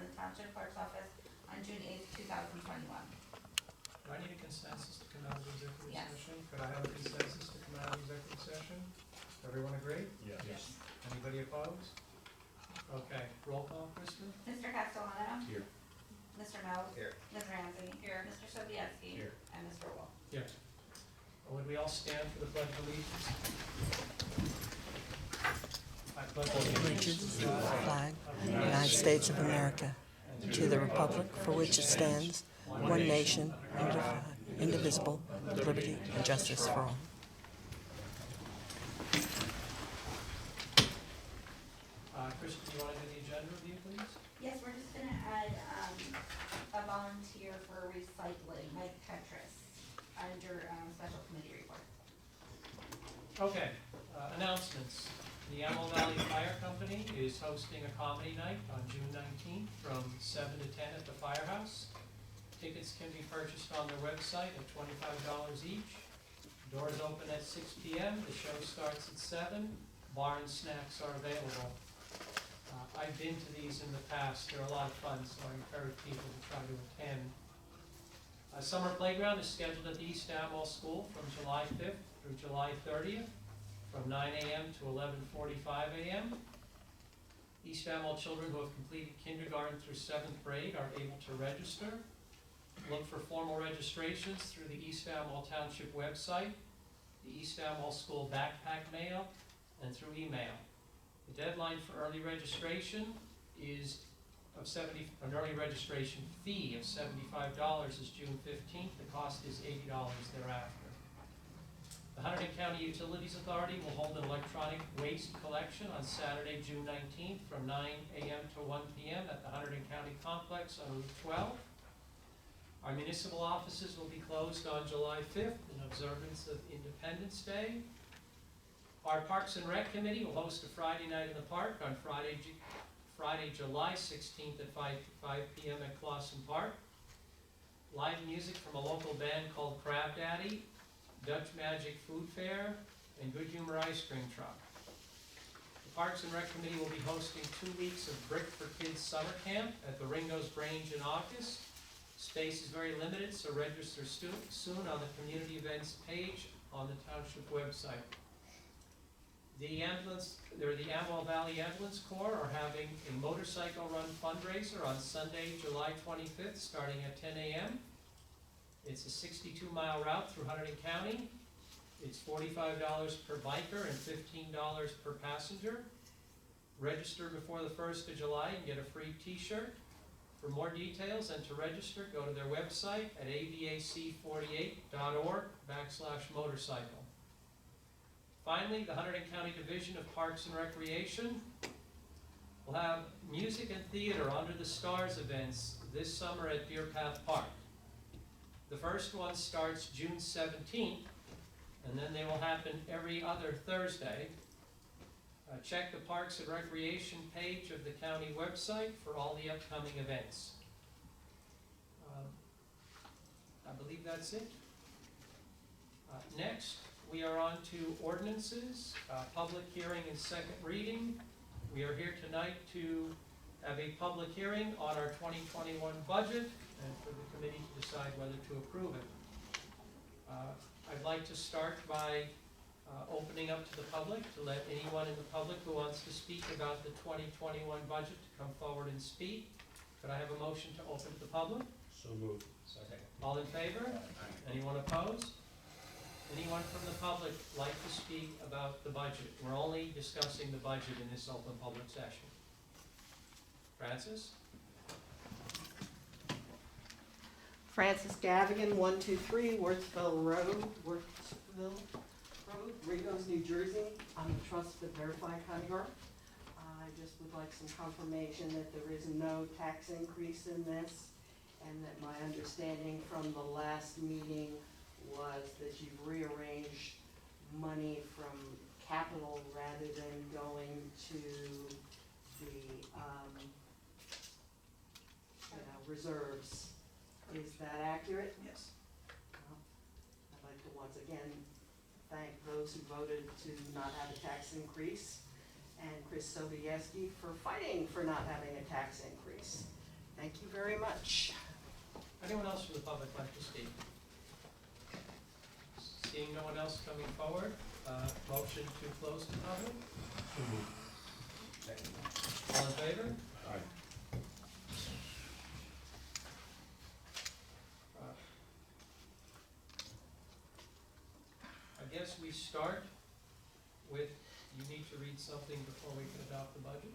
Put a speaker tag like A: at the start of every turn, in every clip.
A: the Township Clerk's Office on June 8th, 2021.
B: Do I need a consensus to come out of the executive
A: Yes.
B: session? Could I have a consensus to come out of the executive session? Everyone agree?
C: Yes.
B: Anybody opposed? Okay, roll call, Krista?
A: Mr. Castellano?
C: Here.
A: Mr. Mills?
C: Here.
A: Ms. Ramsey? Here. Mr. Sobieski?
C: Here.
A: And Mr. Wolf?
B: Yes. Would we all stand for the pledge of allegiance? I pledge
D: allegiance to the flag of the United States of America, and to the republic for which it stands, one nation, under God, indivisible, with liberty and justice for all.
B: Krista, do you want to do the agenda review, please?
A: Yes, we're just gonna add, a volunteer for recycling, Mike Petras, under, special committee report.
B: Okay, announcements. The Amwell Valley Fire Company is hosting a comedy night on June 19th from 7 to 10 at the firehouse. Tickets can be purchased on their website at $25 each. Doors open at 6 p.m. The show starts at 7. Bar and snacks are available. I've been to these in the past. They're a lot of fun, so I encourage people to try to attend. Summer playground is scheduled at the East Amwell School from July 5th through July 30th, from 9 a.m. to 11:45 a.m. East Amwell children who have completed kindergarten through 7th grade are able to register. Look for formal registrations through the East Amwell Township website, the East Amwell School backpack mail, and through email. The deadline for early registration is an early registration fee of $75 is June 15th. The cost is $80 thereafter. The Hunterdon County Utilities Authority will hold an electronic waste collection on Saturday, June 19th from 9 a.m. to 1 p.m. at the Hunterdon County Complex on Route 12. Our municipal offices will be closed on July 5th in observance of Independence Day. Our Parks and Rec Committee will host a Friday night in the park on Friday, July 16th at 5 p.m. at Clawson Park. Live music from a local band called Crab Daddy, Dutch Magic Food Fair, and Good Humor Ice Cream Truck. The Parks and Rec Committee will be hosting 2 weeks of Brick for Kids Summer Camp at the Ringo's Grange in August. Space is very limited, so register soon on the community events page on the Township website. The Amwell Valley Ambulance Corps are having a motorcycle run fundraiser on Sunday, July 25th, starting at 10 a.m. It's a 62-mile route through Hunterdon County. It's $45 per biker and $15 per passenger. Register before the 1st of July and get a free t-shirt. For more details and to register, go to their website at avac48.org/motorcycle. Finally, the Hunterdon County Division of Parks and Recreation will have music and theater under the stars events this summer at Deer Path Park. The first one starts June 17th, and then they will happen every other Thursday. Check the Parks and Recreation page of the county website for all the upcoming events. I believe that's it. Next, we are on to ordinances, public hearing and second reading. We are here tonight to have a public hearing on our 2021 budget and for the committee to decide whether to approve it. I'd like to start by opening up to the public, to let anyone in the public who wants to speak about the 2021 budget to come forward and speak. Could I have a motion to open to the public?
C: So moved. Second.
B: All in favor? Anyone opposed? Anyone from the public like to speak about the budget? We're only discussing the budget in this open public session. Francis?
E: Francis Gavigan, 123 Worthville Road, Ringgoes, New Jersey. I'm a trusted verified conjuror. I just would like some confirmation that there is no tax increase in this, and that my understanding from the last meeting was that you've rearranged money from capital rather than going to the reserves. Is that accurate?
B: Yes.
E: Well, I'd like to once again thank those who voted to not have a tax increase, and Chris Sobieski for fighting for not having a tax increase. Thank you very much.
B: Anyone else from the public like to speak? Seeing no one else coming forward, motion to close the public? All in favor? I guess we start with, you need to read something before we can adopt the budget?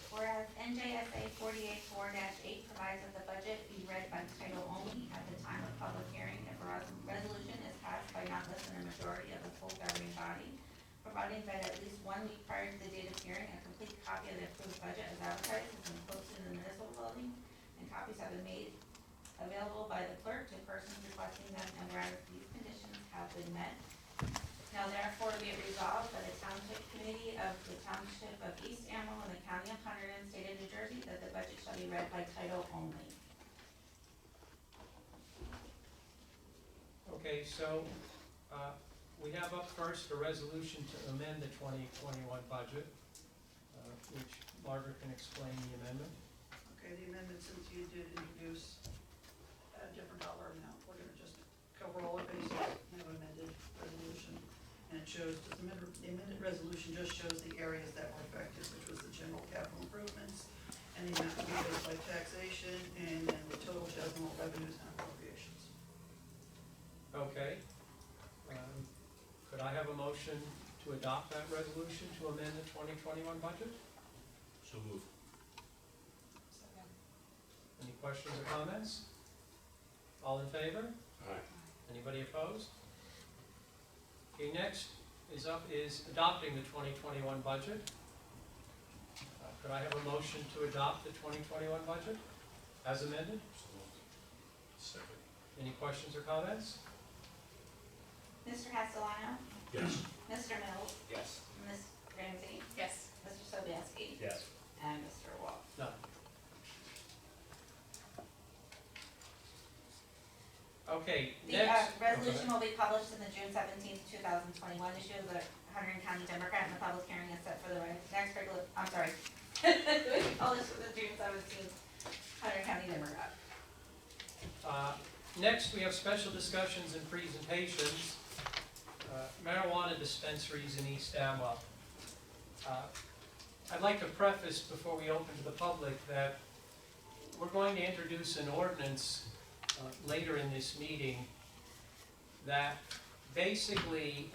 A: Whereas NJSA 48-4-8 provides that the budget be read by title only at the time of public hearing if a resolution is passed by not less than a majority of the full governing body, providing that at least 1 week prior to the date of hearing, a complete copy of the approved budget as advertised has been posted in the municipal building, and copies have been made available by the clerk to persons requesting them, and whereas these conditions have been met, now therefore be it resolved by the Township Committee of the Township of East Amwell in the County of Hunterdon, State of New Jersey, that the budget shall be read by title only.
B: Okay, so, we have up first a resolution to amend the 2021 budget, which Margaret can explain the amendment.
C: Okay, the amendment, since you did introduce a different dollar amount, we're gonna just cover all our bases and have an amended resolution. And it shows, the amended resolution just shows the areas that were affected, which was the general capital improvements, and the amount to be raised by taxation, and then the total general revenues and appropriations.
B: Okay. Could I have a motion to adopt that resolution to amend the 2021 budget?
F: So move.
B: Any questions or comments? All in favor?
F: Aye.
B: Anybody opposed? Okay, next is adopting the 2021 budget. Could I have a motion to adopt the 2021 budget as amended?
F: So moved. Second.
B: Any questions or comments?
A: Mr. Castellano?
F: Yes.
A: Mr. Mills?
F: Yes.
A: Ms. Ramsey?
G: Yes.
A: Mr. Sobieski?
F: Yes.
A: And Mr. Wolf?
B: No. Okay,
A: The
B: next.
A: resolution will be published in the June 17th, 2021 issue of the Hunterdon County Democrat, and the public hearing is set for the next regular, I'm sorry. Published in the June 17th Hunterdon County Democrat.
B: Next, we have special discussions and presentations. Marijuana dispensaries in East Amwell. I'd like to preface before we open to the public that we're going to introduce an ordinance later in this meeting that basically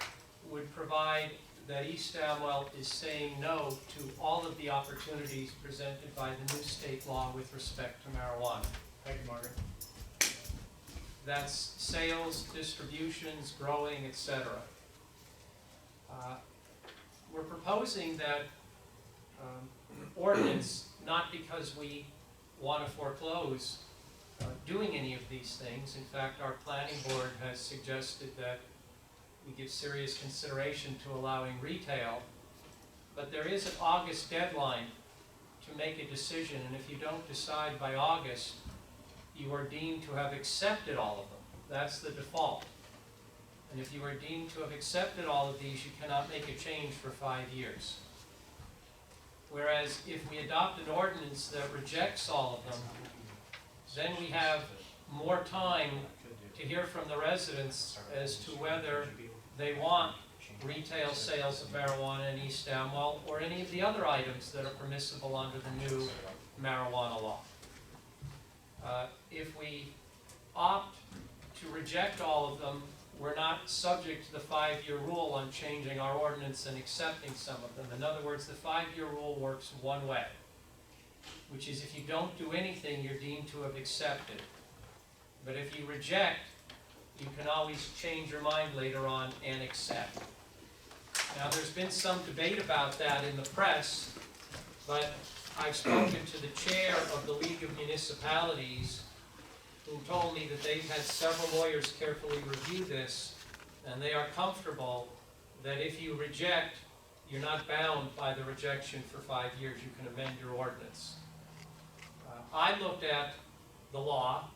B: would provide that East Amwell is saying no to all of the opportunities presented by the new state law with respect to marijuana. Thank you, Margaret. That's sales, distributions, growing, etc. We're proposing that ordinance not because we want to foreclose doing any of these things. In fact, our planning board has suggested that we give serious consideration to allowing retail, but there is an August deadline to make a decision, and if you don't decide by August, you are deemed to have accepted all of them. That's the default. And if you are deemed to have accepted all of these, you cannot make a change for 5 years. Whereas if we adopt an ordinance that rejects all of them, then we have more time to hear from the residents as to whether they want retail sales of marijuana in East Amwell or any of the other items that are permissible under the new marijuana law. If we opt to reject all of them, we're not subject to the 5-year rule on changing our ordinance and accepting some of them. In other words, the 5-year rule works one way, which is if you don't do anything, you're deemed to have accepted. But if you reject, you can always change your mind later on and accept. Now, there's been some debate about that in the press, but I've spoken to the chair of the League of Municipalities, who told me that they've had several lawyers carefully review this, and they are comfortable that if you reject, you're not bound by the rejection for 5 years. You can amend your ordinance. I looked at the law.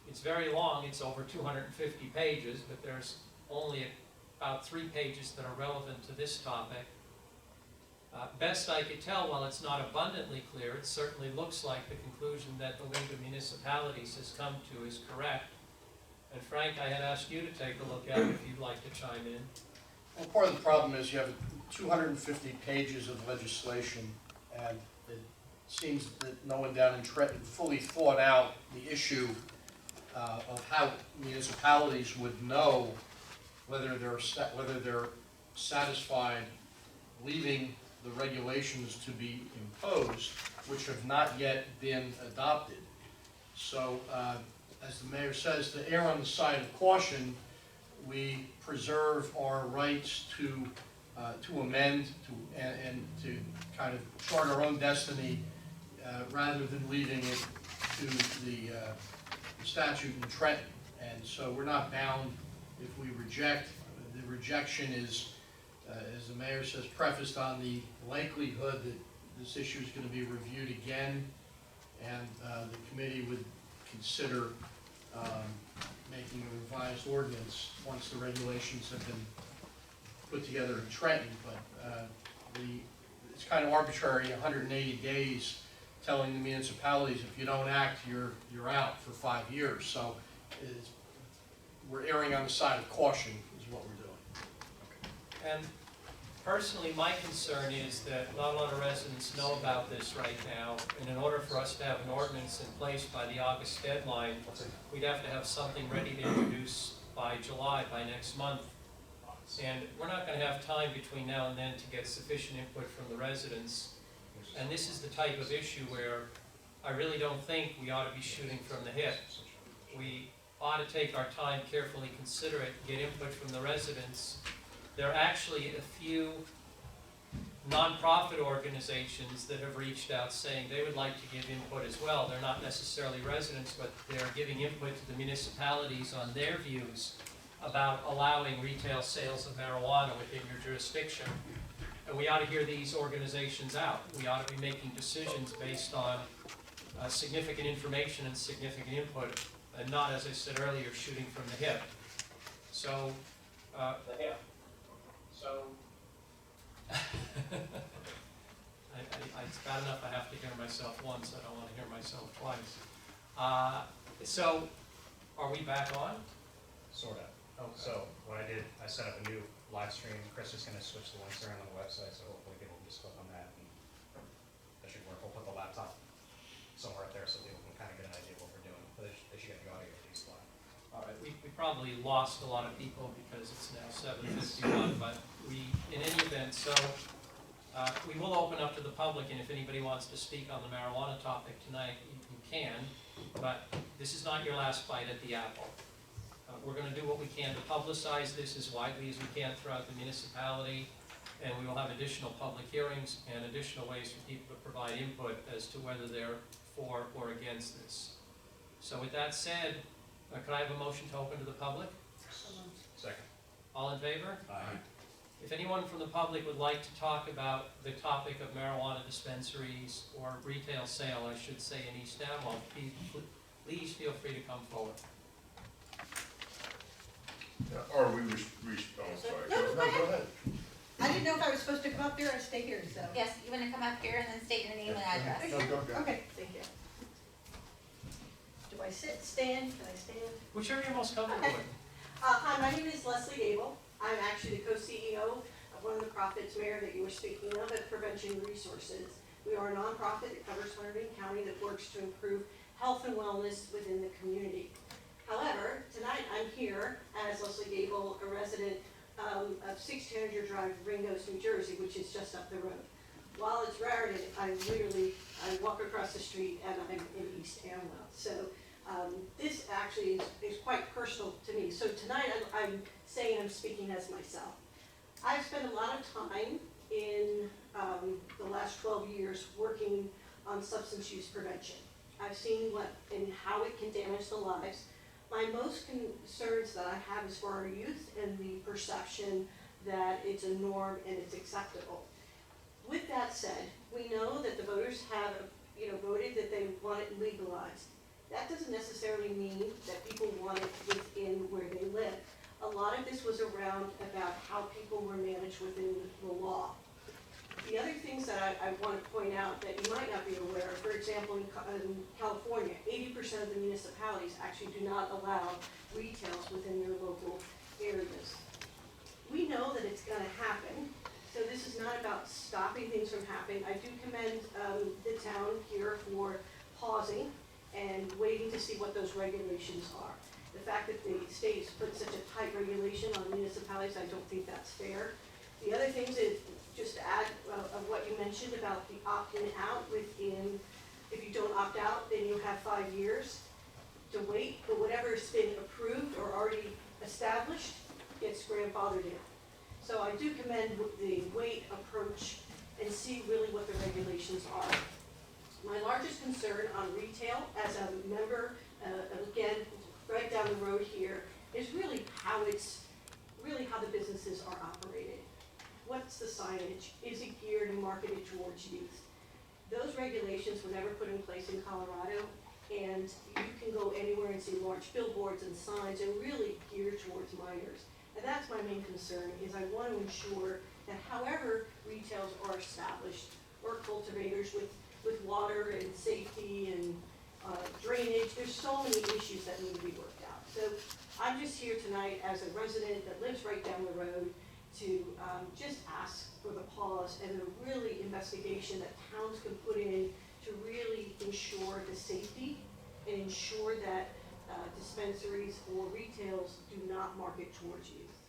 B: It's very long. It's over 250 pages, but there's only about 3 pages that are relevant to this topic. Best I could tell, while it's not abundantly clear, it certainly looks like the conclusion that the League of Municipalities has come to is correct. And Frank, I had asked you to take a look at it if you'd like to chime in.
G: Well, part of the problem is you have 250 pages of legislation, and it seems that no one down in Trenton fully thought out the issue of how municipalities would know whether they're satisfied leaving the regulations to be imposed, which have not yet been adopted. So, as the mayor says, to err on the side of caution, we preserve our rights to amend and to kind of chart our own destiny rather than leaving it to the statute in Trenton. And so we're not bound if we reject. The rejection is, as the mayor says, prefaced on the likelihood that this issue is going to be reviewed again, and the committee would consider making a revised ordinance once the regulations have been put together in Trenton. But it's kind of arbitrary, 180 days, telling the municipalities if you don't act, you're out for 5 years. So we're erring on the side of caution is what we're doing.
B: And personally, my concern is that not a lot of residents know about this right now, and in order for us to have an ordinance in place by the August deadline, we'd have to have something ready to introduce by July, by next month. And we're not going to have time between now and then to get sufficient input from the residents. And this is the type of issue where I really don't think we ought to be shooting from the hip. We ought to take our time, carefully consider it, get input from the residents. There are actually a few nonprofit organizations that have reached out saying they would like to give input as well. They're not necessarily residents, but they're giving input to the municipalities on their views about allowing retail sales of marijuana within your jurisdiction. And we ought to hear these organizations out. We ought to be making decisions based on significant information and significant input, and not, as I said earlier, shooting from the hip. So, it's bad enough I have to hear myself once, I don't want to hear myself twice. So, are we back on?
H: Sort of.
B: Okay.
H: So what I did, I set up a new live stream. Chris is going to switch the links around on the website, so hopefully people can just click on that, and that should work. We'll put the laptop somewhere up there so people can kind of get an idea of what we're doing. But they should get the audio at least live.
B: All right, we probably lost a lot of people because it's now 7:51, but in any event, so we will open up to the public, and if anybody wants to speak on the marijuana topic tonight, you can, but this is not your last bite at the apple. We're going to do what we can to publicize this as widely as we can throughout the municipality, and we will have additional public hearings and additional ways for people to provide input as to whether they're for or against this. So with that said, could I have a motion to open to the public?
H: Second.
B: All in favor?
H: Aye.
B: If anyone from the public would like to talk about the topic of marijuana dispensaries or retail sale, I should say, in East Amwell, please feel free to come forward.
F: Or we oh, sorry.
A: No, go ahead.
C: I didn't know if I was supposed to come up here or stay here, so.
A: Yes, you want to come up here and then state your name and address.
F: Go.
C: Okay, thank you. Do I sit, stand? Can I stand?
B: Whichever you're most comfortable
C: Okay.
B: with.
E: Hi, my name is Leslie Gable. I'm actually the co-CEO of one of the profits, Mayor, that you were speaking of at Prevention Resources. We are a nonprofit that covers Hunterdon County that works to improve health and wellness within the community. However, tonight I'm here as Leslie Gable, a resident of 1600 Drive, Ringgoes, New Jersey, which is just up the road. While it's Raritan, I walk across the street and I'm in East Amwell. So this actually is quite personal to me. So tonight I'm saying I'm speaking as myself. I've spent a lot of time in the last 12 years working on substance use prevention. I've seen what and how it can damage the lives. My most concerns that I have is for our youth and the perception that it's a norm and it's acceptable. With that said, we know that the voters have, voted that they want it legalized. That doesn't necessarily mean that people want it within where they live. A lot of this was around about how people were managed within the law. The other things that I want to point out that you might not be aware of, for example, in California, 80% of the municipalities actually do not allow retails within their local areas. We know that it's gonna happen, so this is not about stopping things from happening. I do commend the town here for pausing and waiting to see what those regulations are. The fact that the state's put such a tight regulation on municipalities, I don't think that's fair. The other things is, just to add of what you mentioned about the opt-in out within, if you don't opt out, then you have 5 years to wait, but whatever's been approved or already established gets grandfathered in. So I do commend the wait approach and see really what the regulations are. My largest concern on retail as a member, again, right down the road here, is really how the businesses are operated. What's the signage? Is it geared and marketed towards youth? Those regulations were never put in place in Colorado, and you can go anywhere and see large billboards and signs and really geared towards minors. And that's my main concern, is I want to ensure that however retails are established, or cultivators with water and safety and drainage, there's so many issues that need to be worked out. So I'm just here tonight as a resident that lives right down the road to just ask for the pause and the really investigation that towns can put in to really ensure the safety and ensure that dispensaries or retails do not market towards youth.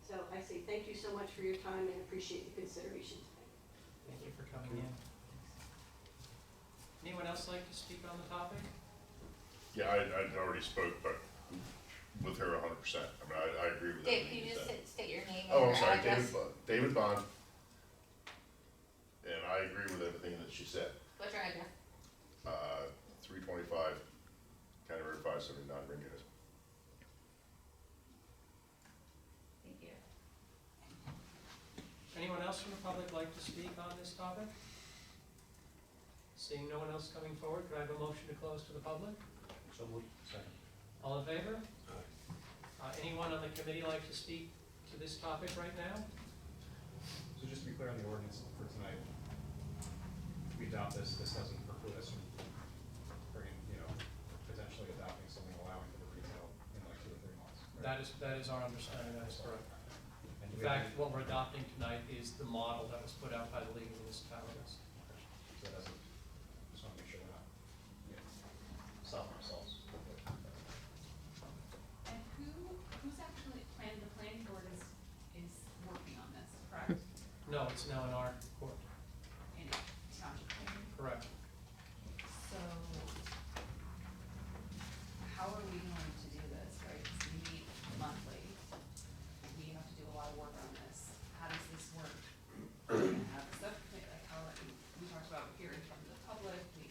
E: So I say thank you so much for your time and appreciate the consideration tonight.
B: Thank you for coming in. Anyone else like to speak on the topic?
F: Yeah, I already spoke, but with her 100%. I mean, I agree with
A: Dave,
F: everything
A: can you
F: you
A: just
F: said.
A: state your name and
F: Oh,
A: your
F: I'm sorry,
A: address?
F: David Bond. And I agree with everything that she said.
A: What's your address?
F: 325 County Road 579, Ringgit.
A: Thank you.
B: Anyone else from the public like to speak on this topic? Seeing no one else coming forward, could I have a motion to close to the public?
H: So moved. Second.
B: All in favor? Anyone on the committee like to speak to this topic right now?
H: So just to be clear on the ordinance for tonight, if we adopt this, this doesn't preclude us from bringing, potentially adopting something allowing for the retail in like 2 or 3 months. right?
B: That is our understanding, that is correct.
H: And do
B: In
H: we have
B: fact, what we're adopting tonight is the model that was put out by the League of Municipalities.
H: So that doesn't, just want to make sure we're not, stopping ourselves.
I: And who's actually the planning board is working on this, correct?
B: No, it's now in our court,
I: In township planning?
B: correct.
I: So, how are we going to do this, right? 'Cause we meet monthly, we have to do a lot of work on this. How does this work? We have a subcommittee, like how, we talked about hearing from the public, we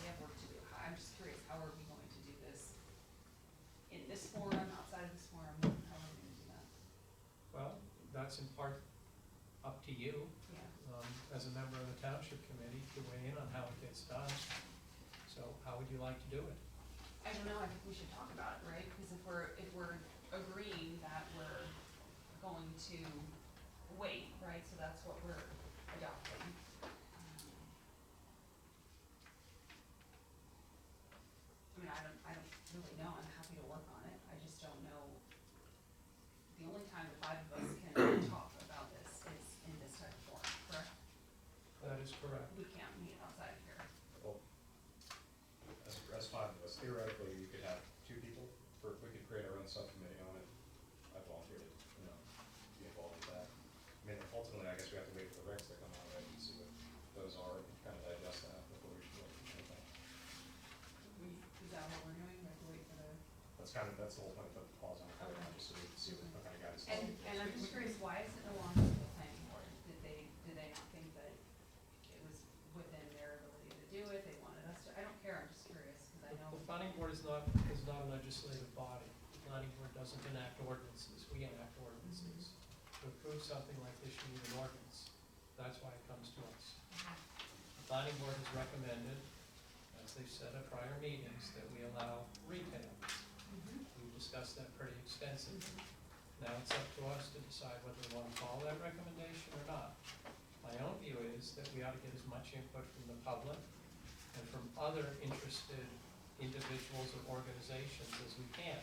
I: have work to do. I'm just curious, how are we going to do this? In this forum, outside of this forum, how are we gonna do that?
B: Well, that's in part up to you,
I: Yeah.
B: as a member of the township committee, to weigh in on how it gets done. So how would you like to do it?
I: I don't know, I think we should talk about it, right? Because if we're agreeing that we're going to wait, right, so that's what we're adopting. I mean, I don't really know, I'm happy to work on it, I just don't know. The only time the 5 of us can talk about this is in this type of forum, correct?
B: That is correct.
I: We can't meet outside of here.
H: Well, as 5 of us, theoretically, you could have 2 people, we could create our own subcommittee on it. I volunteer to, be involved with that. I mean, ultimately, I guess we have to wait for the regs to come out, right, and see what those are, and kind of digest that before we should look at anything.
I: Is that what we're doing, we have to wait for the?
H: That's the whole point of the pause on it,
I: Okay.
H: just so we can see what kind of guidance.
I: And I'm just curious, why is it no longer with the planning board? Did they not think that it was within their ability to do it, they wanted us to, I don't care, I'm just curious, because I know.
B: The planning board is not a legislative body. The planning board doesn't enact ordinances, we enact ordinances. To approve something like this, you need an ordinance. That's why it comes to us. The planning board has recommended, as they've said at prior meetings, that we allow retail. We've discussed that pretty extensively. Now it's up to us to decide whether we want to follow that recommendation or not. My own view is that we ought to get as much input from the public and from other interested individuals or organizations as we can.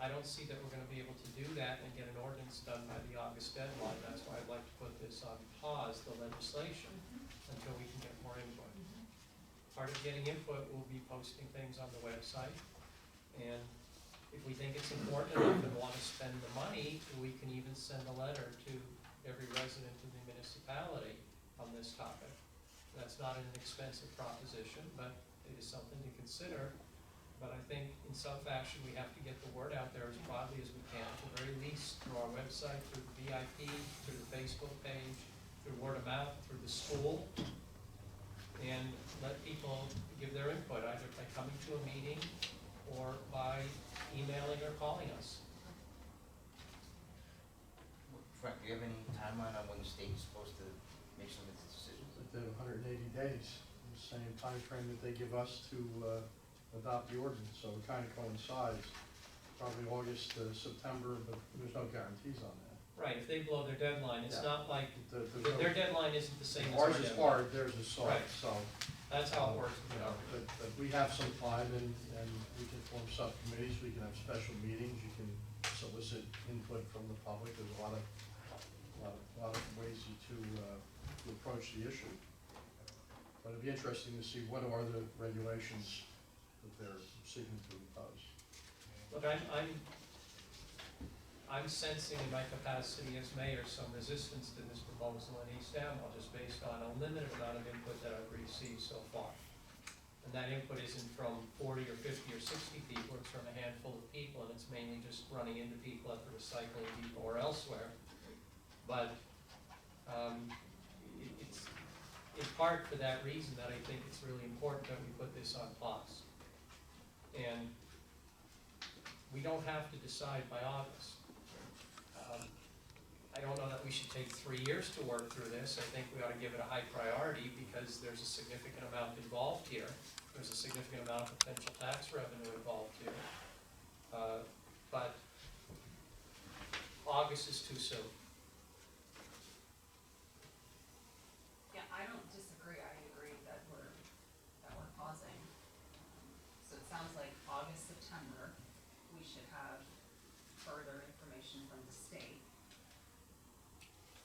B: I don't see that we're gonna be able to do that and get an ordinance done by the August deadline. That's why I'd like to put this on pause, the legislation, until we can get more input. Part of getting input will be posting things on the website, and if we think it's important enough and wanna spend the money, we can even send a letter to every resident in the municipality on this topic. That's not an expensive proposition, but it is something to consider. But I think in some fashion, we have to get the word out there as broadly as we can, at the very least through our website, through the VIP, through the Facebook page, through word of mouth, through the school, and let people give their input, either by coming to a meeting or by emailing or calling us.
J: Frank, do you have any timeline on when the state is supposed to make some of its decisions?
G: The 180 days, the same time frame that they give us to adopt the ordinance, so it kind of coincides. Probably August to September, but there's no guarantees on that.
B: Right, if they blow their deadline, it's
G: Yeah.
B: not like,
G: There's no-
B: their deadline isn't the same as our
G: Ours is
B: deadline.
G: hard, theirs is soft,
B: Right.
G: so.
B: That's how it works.
G: You know, but we have some time, and we can form subcommittees, we can have special meetings, you can solicit input from the public. There's a lot of ways to approach the issue. But it'd be interesting to see what are the regulations that they're seeking to impose.
B: Look, I'm sensing in my capacity as mayor some resistance to this proposal in East Amwell, just based on a limited amount of input that I've received so far. And that input isn't from 40 or 50 or 60 people, it's from a handful of people, and it's mainly just running into people at the recycling depot or elsewhere. But it's in part for that reason that I think it's really important that we put this on pause. And we don't have to decide by August. I don't know that we should take 3 years to work through this. I think we ought to give it a high priority because there's a significant amount involved here. There's a significant amount of potential tax revenue involved here. But August is too soon.
I: Yeah, I don't disagree, I agree that we're pausing. So it sounds like August, September, we should have further information from the state.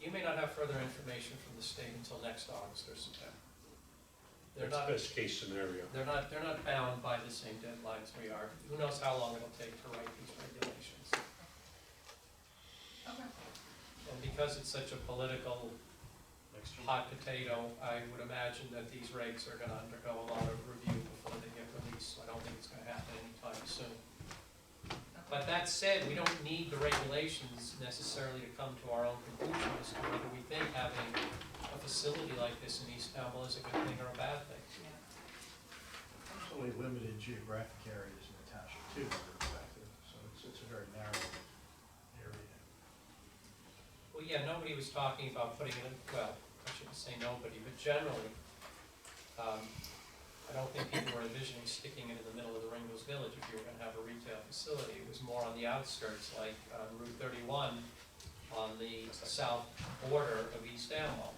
B: You may not have further information from the state until next August or September. They're
K: That's
B: not,
K: best case scenario.
B: they're not bound by the same deadlines we are. Who knows how long it'll take to write these regulations?
I: Okay.
B: And because it's such a political hot potato, I would imagine that these regs are gonna undergo a lot of review before they get released, so I don't think it's gonna happen anytime soon. But that said, we don't need the regulations necessarily to come to our own conclusion as to whether we think having a facility like this in East Amwell is a good thing or a bad thing.
I: Yeah.
G: There's only limited geographic areas in the township too that are affected, so it's a very narrow area.
B: Well, yeah, nobody was talking about putting it in, well, I shouldn't say nobody, but generally, I don't think people were envisioning sticking it in the middle of the Ringles Village if you were gonna have a retail facility. It was more on the outskirts, like Route 31 on the south border of East Amwell.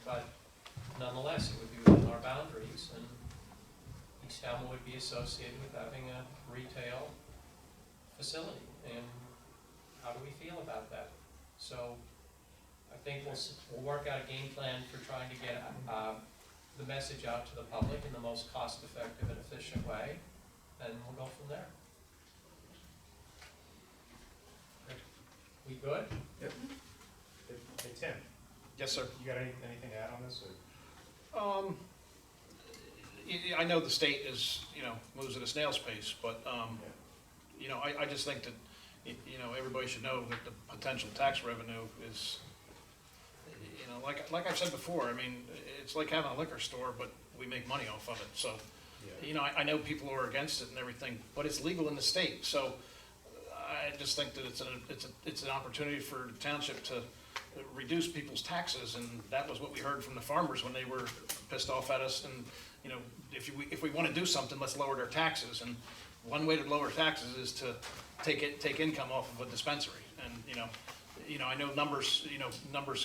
B: But nonetheless, it would be within our boundaries, and East Amwell would be associated with having a retail facility. And how do we feel about that? So I think we'll work out a game plan for trying to get the message out to the public in the most cost-effective and efficient way, and we'll go from there. We good?
H: Hey, Tim,
G: Yes, sir.
H: you got anything to add on this, or?
L: I know the state is, moves at a snail's pace, but, I just think that, everybody should know that the potential tax revenue is, like I've said before, I mean, it's like having a liquor store, but we make money off of it, so, I know people are against it and everything, but it's legal in the state, so I just think that it's an opportunity for the township to reduce people's taxes, and that was what we heard from the farmers when they were pissed off at us, and, if we want to do something, let's lower their taxes, and one way to lower taxes is to take income off of a dispensary, and, you know, I know numbers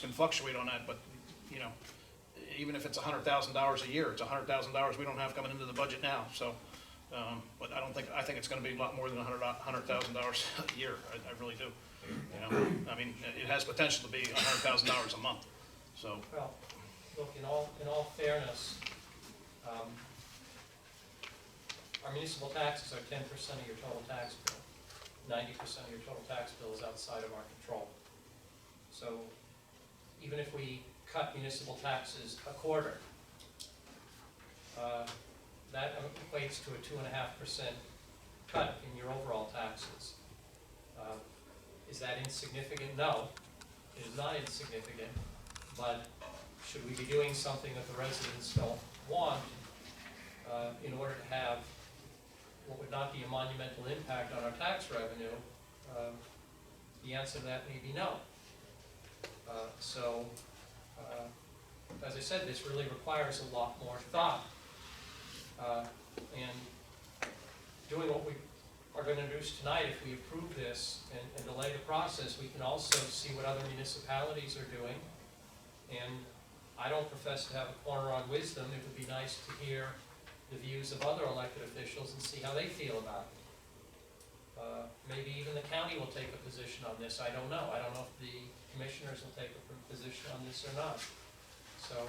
L: can fluctuate on that, but, you know, even if it's $100,000 a year, it's $100,000 we don't have coming into the budget now, so, but I think it's gonna be a lot more than $100,000 a year, I really do. You know, I mean, it has potential to be $100,000 a month, so.
B: Well, look, in all fairness, our municipal taxes are 10% of your total tax bill. 90% of your total tax bill is outside of our control. So even if we cut municipal taxes a quarter, that equates to a 2.5% cut in your overall taxes. Is that insignificant? No, it is not insignificant, but should we be doing something that the residents don't want in order to have what would not be a monumental impact on our tax revenue? The answer to that may be no. As I said, this really requires a lot more thought. And doing what we are going to introduce tonight, if we approve this and delay the process, we can also see what other municipalities are doing. And I don't profess to have a corner on wisdom. It would be nice to hear the views of other elected officials and see how they feel about it. Maybe even the county will take a position on this. I don't know. I don't know if the commissioners will take a position on this or not. So,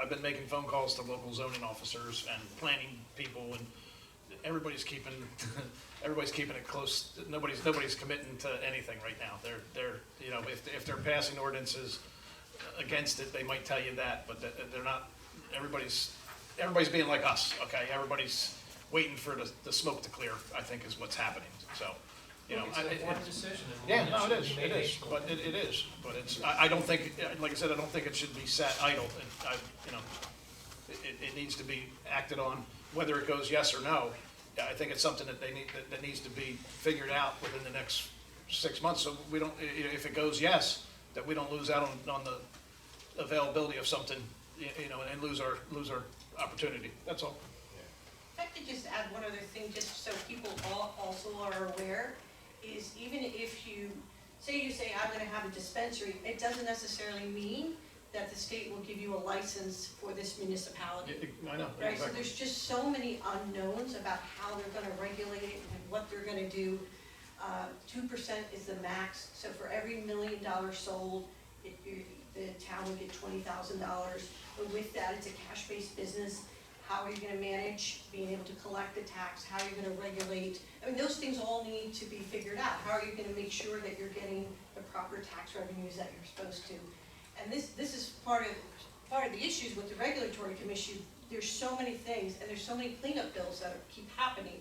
L: I've been making phone calls to local zoning officers and planning people, and everybody's keeping it close. Nobody's committing to anything right now. They're you know, if they're passing ordinances against it, they might tell you that, but they're not. Everybody's being like us, okay? Everybody's waiting for the smoke to clear, I think, is what's happening. So, you know,
B: it's an important decision. And
L: yeah,
B: one
L: no,
B: that
L: it
B: should
L: is,
B: be made hastily.
L: but it is, but it's, I don't think, like I said, I don't think it should be sat idle. You know, it needs to be acted on, whether it goes yes or no. I think it's something that that needs to be figured out within the next 6 months, so we don't, if it goes yes, that we don't lose out on the availability of something, you know, and lose our opportunity. That's all.
K: If I could just add one other thing, just so people also are aware, is even if you say I'm gonna have a dispensary, it doesn't necessarily mean that the state will give you a license for this municipality.
L: I know,
K: Right, so
L: exactly.
K: there's just so many unknowns about how they're gonna regulate it and what they're gonna do. 2% is the max, so for every $1 million sold, the town would get $20,000. But with that, it's a cash-based business. How are you gonna manage being able to collect the tax? How are you gonna regulate? I mean, those things all need to be figured out. How are you gonna make sure that you're getting the proper tax revenues that you're supposed to? And this is part of the issues with the regulatory commission. There's so many things, and there's so many cleanup bills that keep happening.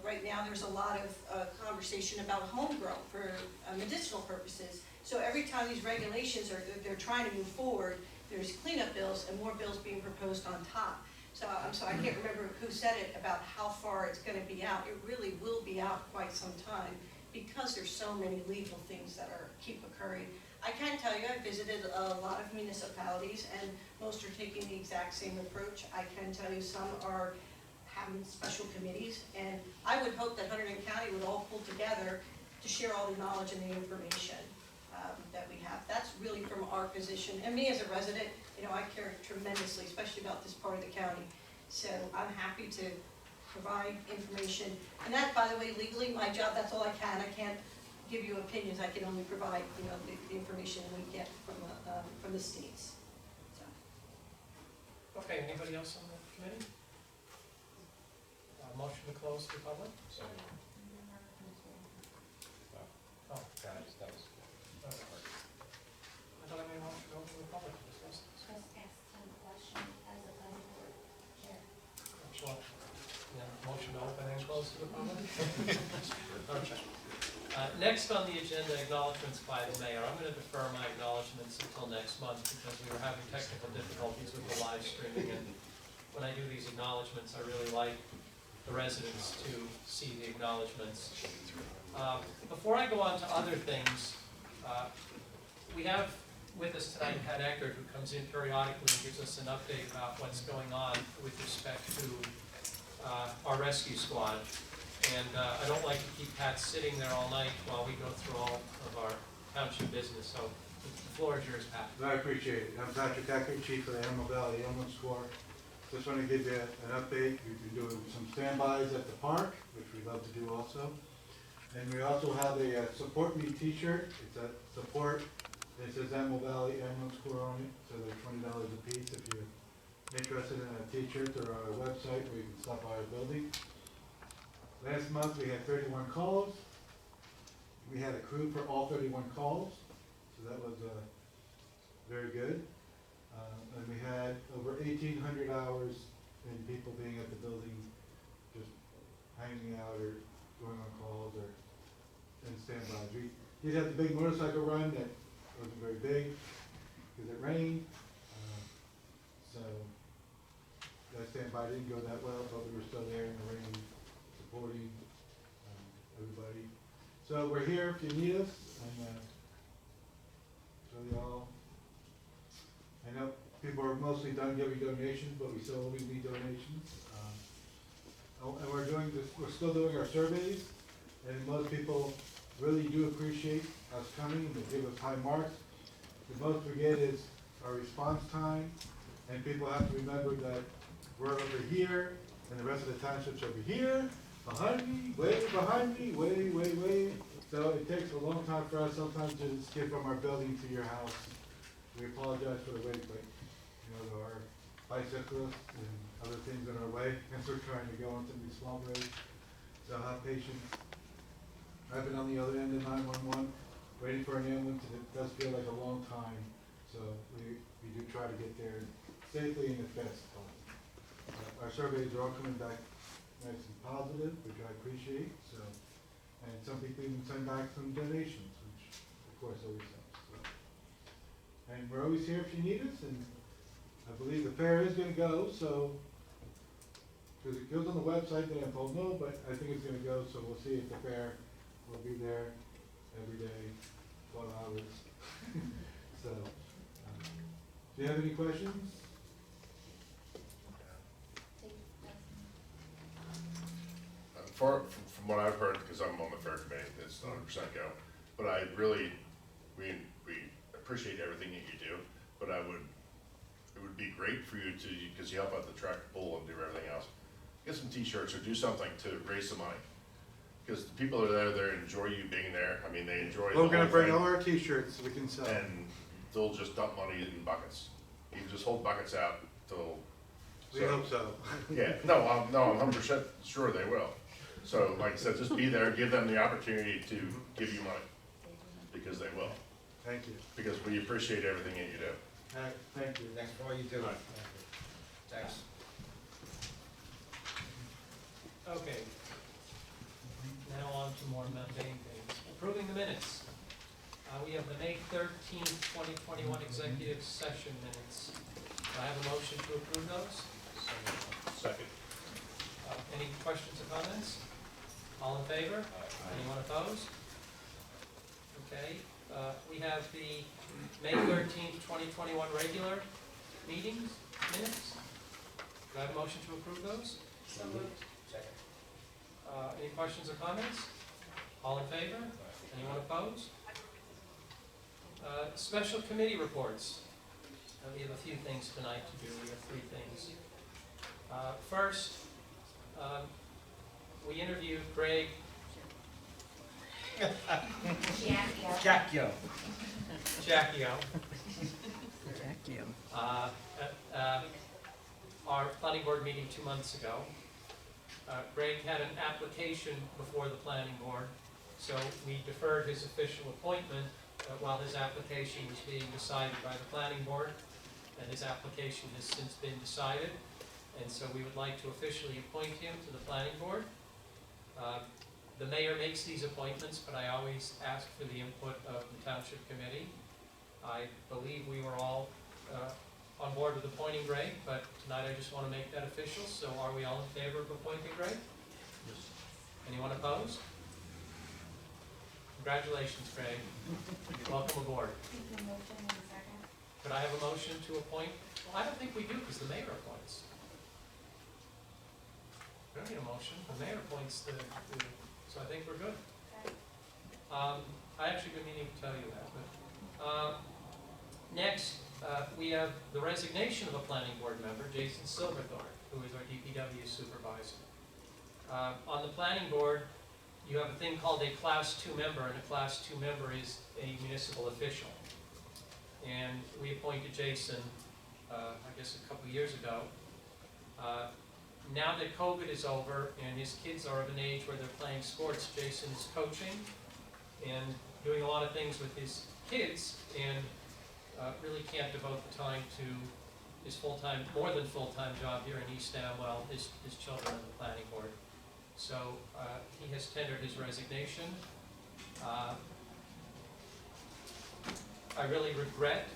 K: Right now, there's a lot of conversation about homegrown for medicinal purposes. So every time these regulations they're trying to move forward, there's cleanup bills and more bills being proposed on top. So I can't remember who said it about how far it's going to be out. It really will be out quite some time because there's so many legal things that keep occurring. I can tell you, I visited a lot of municipalities, and most are taking the exact same approach. I can tell you some are having special committees, and I would hope that Hunterdon County would all pull together to share all the knowledge and the information that we have. That's really from our position, and me as a resident, you know, I care tremendously, especially about this part of the county. So I'm happy to provide information, and that, by the way, legally, my job, that's all I can. I can't give you opinions. I can only provide, you know, the information we get from the states. So.
B: Okay, anybody else on the committee? Motion to close to the public?
H: So,
B: Oh,
H: that was,
B: I thought I made a motion to open to the public to discuss this.
A: Just ask some question as a planning board chair.
B: Sure. Yeah, motion to open and close to the public? Okay. Next on the agenda, acknowledgements by the mayor. I'm going to defer my acknowledgements until next month because we were having technical difficulties with the live streaming, and when I do these acknowledgements, I really like the residents to see the acknowledgements. Before I go on to other things, we have with us tonight Pat Eckert, who comes in periodically and gives us an update about what's going on with respect to our rescue squad. And I don't like to keep Pat sitting there all night while we go through all of our township business, so the floor is yours, Pat.
M: I appreciate it. I'm Patrick Decker, Chief of the Amwell Valley Ambulance Corps. Just want to give you an update. We've been doing some standbys at the park, which we love to do also. And we also have a Support Me t-shirt. It's a support. It says Amwell Valley Ambulance Corps on it, so they're $20 a piece if you're interested in a t-shirt. Or our website where you can stop by our building. Last month we had 31 calls. We had a crew for all 31 calls, so that was very good. And we had over 1,800 hours in people being at the building, just hanging out or going on calls or in standbys. We did have the big motorcycle run that wasn't very big because it rained. So that standby didn't go that well, but we were still there in the rain supporting everybody. So we're here if you need us, and show y'all. I know people are mostly done giving donations, but we still always need donations. And we're doing this. We're still doing our surveys, and most people really do appreciate us coming. They give us high marks. The most we get is our response time, and people have to remember that we're over here, and the rest of the township's over here. Behind me, way behind me, way. So it takes a long time for us sometimes to skip from our building to your house. We apologize for the wait, but there are bicyclists and other things in our way as we're trying to go on some of these small roads. So have patience. I've been on the other end of 911, waiting for an ambulance, and it does feel like a long time. So we do try to get there safely and as fast as possible. Our surveys are all coming back nice and positive, which I appreciate. So, and some people even send back some donations, which of course always helps. So. And we're always here if you need us, and I believe the fair is going to go. So, because it goes on the website, that I'm told no, but I think it's going to go. So we'll see if the fair will be there every day, 12 hours. So, do you have any questions?
F: From what I've heard, because I'm on the fair committee, it's 100% go. But we appreciate everything that you do. But it would be great for you to, because you help out the track pool and do everything else, get some t-shirts or do something to raise some money. Because the people that are there enjoy you being there. I mean, they enjoy the whole thing.
M: We're going to bring all our t-shirts we can sell.
F: And they'll just dump money in buckets. You can just hold buckets out till.
M: We hope so.
F: Yeah, no, I'm 100% sure they will. So, like I said, just be there, give them the opportunity to give you money, because they will.
M: Thank you.
F: Because we appreciate everything that you do.
M: Thank you.
J: Thanks for all you do. Thanks.
B: Okay. Now on to more mundane things. Approving the minutes. We have the May 13th, 2021 executive session minutes. Do I have a motion to approve those?
F: Second.
B: Any questions or comments? All in favor? Anyone opposed? Okay. We have the May 13th, 2021 regular meetings minutes. Do I have a motion to approve those?
I: So moved.
J: Second.
B: Any questions or comments? All in favor? Anyone opposed? Special committee reports. We have a few things tonight to do. We have 3 things. First, we interviewed Greg
J: Jackie.
B: Jacchio at our planning board meeting 2 months ago. Greg had an application before the planning board, so we deferred his official appointment while his application was being decided by the planning board, and his application has since been decided, and so we would like to officially appoint him to the planning board. The mayor makes these appointments, but I always ask for the input of the township committee. I believe we were all on board with appointing Greg, but tonight I just want to make that official. So are we all in favor of appointing Greg? Yes. Anyone opposed? Congratulations, Greg. Welcome aboard. Could I have a motion to appoint? Well, I don't think we do because the mayor appoints. We don't need a motion, the mayor appoints so I think we're good.
A: Okay.
B: I actually been meaning to tell you that, but, next, we have the resignation of a planning board member, Jason Silverthorne, who is our DPW supervisor. On the planning board, you have a thing called a Class 2 member, and a Class 2 member is a municipal official. And we appointed Jason, I guess a couple years ago. Now that COVID is over and his kids are of an age where they're playing sports, Jason is coaching and doing a lot of things with his kids, and really can't devote the time to his full-time, more than full-time job here in East Amwell, his children on the planning board. So he has tendered his resignation. I really regret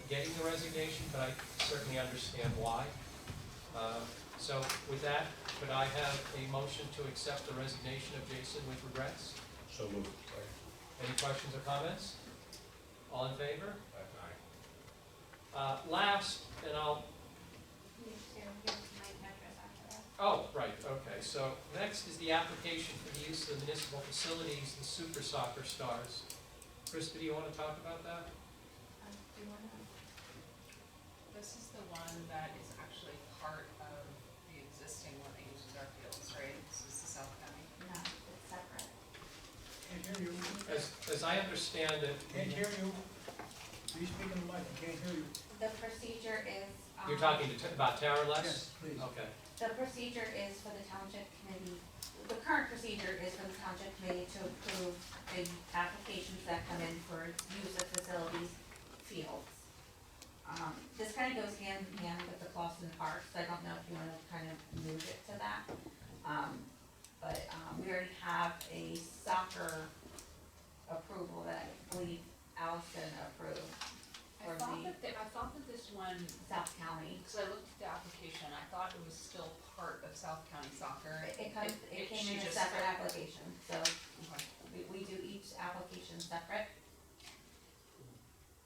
B: getting the resignation, but I certainly understand why. So with that, could I have a motion to accept the resignation of Jason with regrets?
L: So moved.
B: Any questions or comments? All in favor?
L: Aye.
B: Last, and I'll,
A: Here's my address after that.
B: oh, right, okay. So next is the application for the use of the municipal facilities, the Super Soccer Stars. Krista, do you want to talk about that?
A: Do you wanna?
I: This is the one that is actually part of the existing one that uses our fields, right? This is the South County.
A: No, it's separate.
L: Can't hear you.
B: As I understand it,
L: Can't hear you. Please speak in the mic, I can't hear you.
A: The procedure is.
B: you're talking about Tara Les?
L: please.
B: Okay.
A: The procedure is for the township committee, the current procedure is for the township committee to approve the applications that come in for use of facilities, fields. This kind of goes hand in hand with the Clausen Parks, so I don't know if you wanna kind of move it to that. We already have a soccer approval that I believe Allison approved for
I: I thought that this one,
A: South County.
I: because I looked at the application, I thought it was still part of South County Soccer.
A: It came
I: she
A: in a
I: just
A: separate
I: said-
A: application, so
I: Okay.
A: we do each application separate.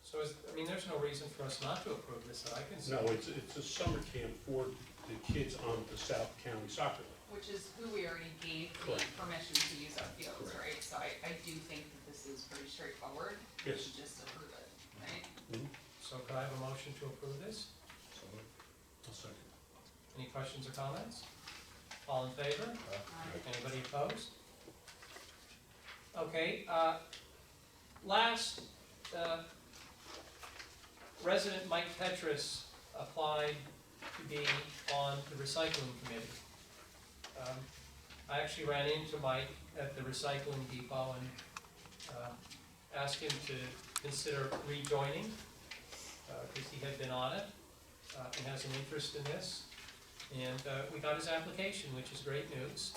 B: So there's no reason for us not to approve this that I can see.
N: No, it's a summer camp for the kids on the South County Soccer League.
I: Which is who we already gave the
N: Correct.
I: permission to use our fields,
N: Correct.
I: right? So I do think that this is pretty straightforward. We
N: Yes.
I: should just approve it, right?
B: So could I have a motion to approve this?
N: I'll second.
B: Any questions or comments? All in favor? Anybody opposed? Okay, last, resident Mike Petrus applied to be on the recycling committee. I actually ran into Mike at the recycling depot and asked him to consider rejoining, because he had been on it and has an interest in this. And we got his application, which is great news.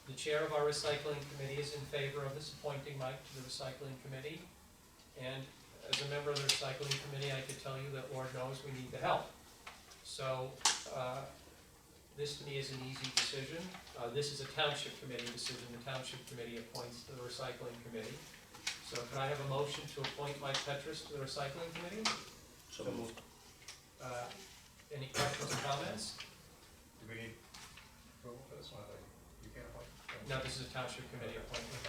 B: The chair of our recycling committee is in favor of this, appointing Mike to the recycling committee. And as a member of the recycling committee, I could tell you that Lord knows we need the help. So this to me is an easy decision. This is a township committee decision. The township committee appoints the recycling committee. So can I have a motion to appoint Mike Petrus to the recycling committee?
N: So moved.
B: Any questions or comments?
H: Do we need approval for this one? You can't appoint?
B: No, this is a township committee appointment.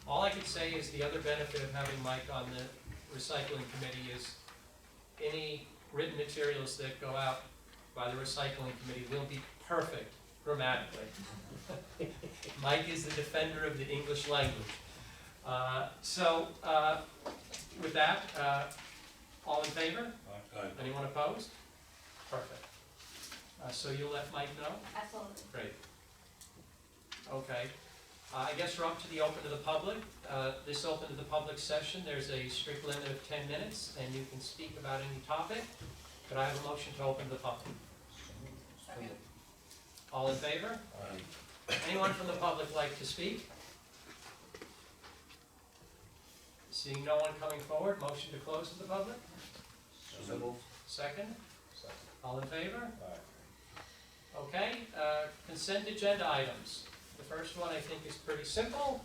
B: All I could say is the other benefit of having Mike on the recycling committee is any written materials that go out by the recycling committee will be perfect grammatically. Mike is the defender of the English language. With that, all in favor?
N: Aye.
B: Anyone opposed? Perfect. So you'll let Mike know?
A: Absolutely.
B: Great. Okay. I guess we're up to the open to the public. This open to the public session, there's a strict limit of 10 minutes, and you can speak about any topic. Could I have a motion to open to the public?
I: Second.
B: All in favor? Anyone from the public like to speak? Seeing no one coming forward, motion to close to the public?
N: So moved.
B: Second? All in favor? Okay, consent agenda items. The first one I think is pretty simple.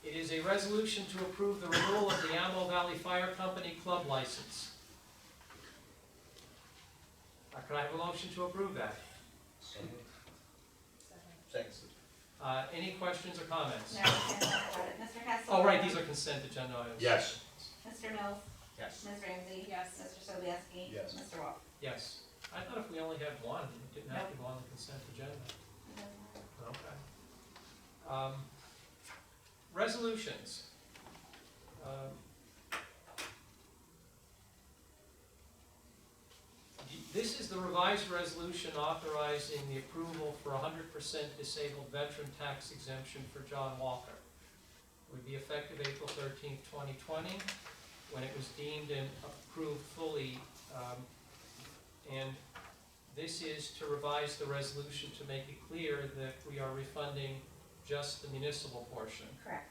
B: It is a resolution to approve the renewal of the Amwell Valley Fire Company club license. Could I have a motion to approve that?
J: So moved.
I: Second.
J: Second.
B: Any questions or comments?
A: No, and about it. Mr. Castleberry?
B: Oh, right, these are consent agenda items.
N: Yes.
A: Mr. Mills?
J: Yes.
A: Ms. Ramsey?
I: Yes.
A: Mr. Sobieski?
G: Yes.
A: Mr. Wall?
B: Yes. I thought if we only had one, it didn't have to go on the consent agenda. Okay. Resolutions. This is the revised resolution authorizing the approval for 100% disabled veteran tax exemption for John Walker. It would be effective April 13th, 2020, when it was deemed and approved fully. And this is to revise the resolution to make it clear that we are refunding just the municipal portion,
A: Correct.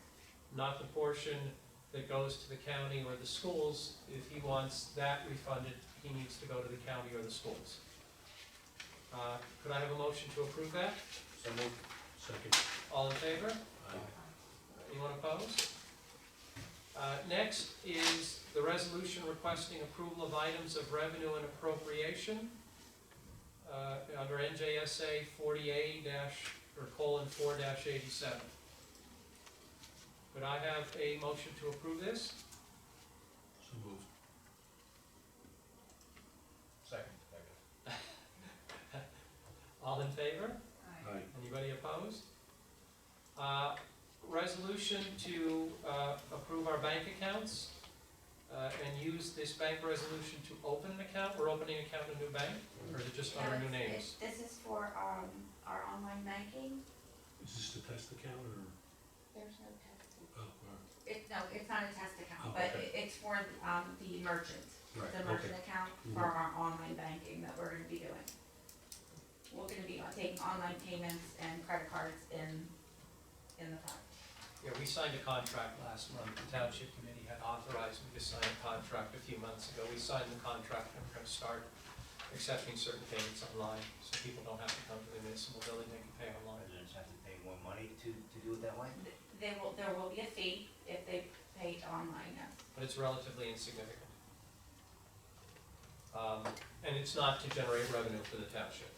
B: not the portion that goes to the county or the schools. If he wants that refunded, he needs to go to the county or the schools. Could I have a motion to approve that?
J: So moved.
N: Second.
B: All in favor?
N: Aye.
B: Anyone opposed? Next is the resolution requesting approval of items of revenue and appropriation under NJSA 40A-4-87. Could I have a motion to approve this?
N: So moved.
J: Second.
B: All in favor?
N: Aye.
B: Anybody opposed? Resolution to approve our bank accounts and use this bank resolution to open an account. We're opening an account in a new bank, or is it just under new names?
A: This is for, our online banking.
N: Is this the test account or?
A: There's no testing.
N: Oh, all right.
A: No, it's not a test account,
N: Oh,
A: but
N: okay.
A: it's for, the merchant.
N: Right,
A: The merchant
N: okay.
A: account for our online banking that we're gonna be doing. We're gonna be taking online payments and credit cards in the fund.
B: Yeah, we signed a contract last month. The Township Committee had authorized me to sign a contract a few months ago. We signed the contract and we're gonna start accepting certain payments online, so people don't have to come to the municipal building, they can pay online.
J: Residents have to pay more money to do it that way?
A: There will be a fee if they pay online, yes.
B: But it's relatively insignificant. And it's not to generate revenue for the township.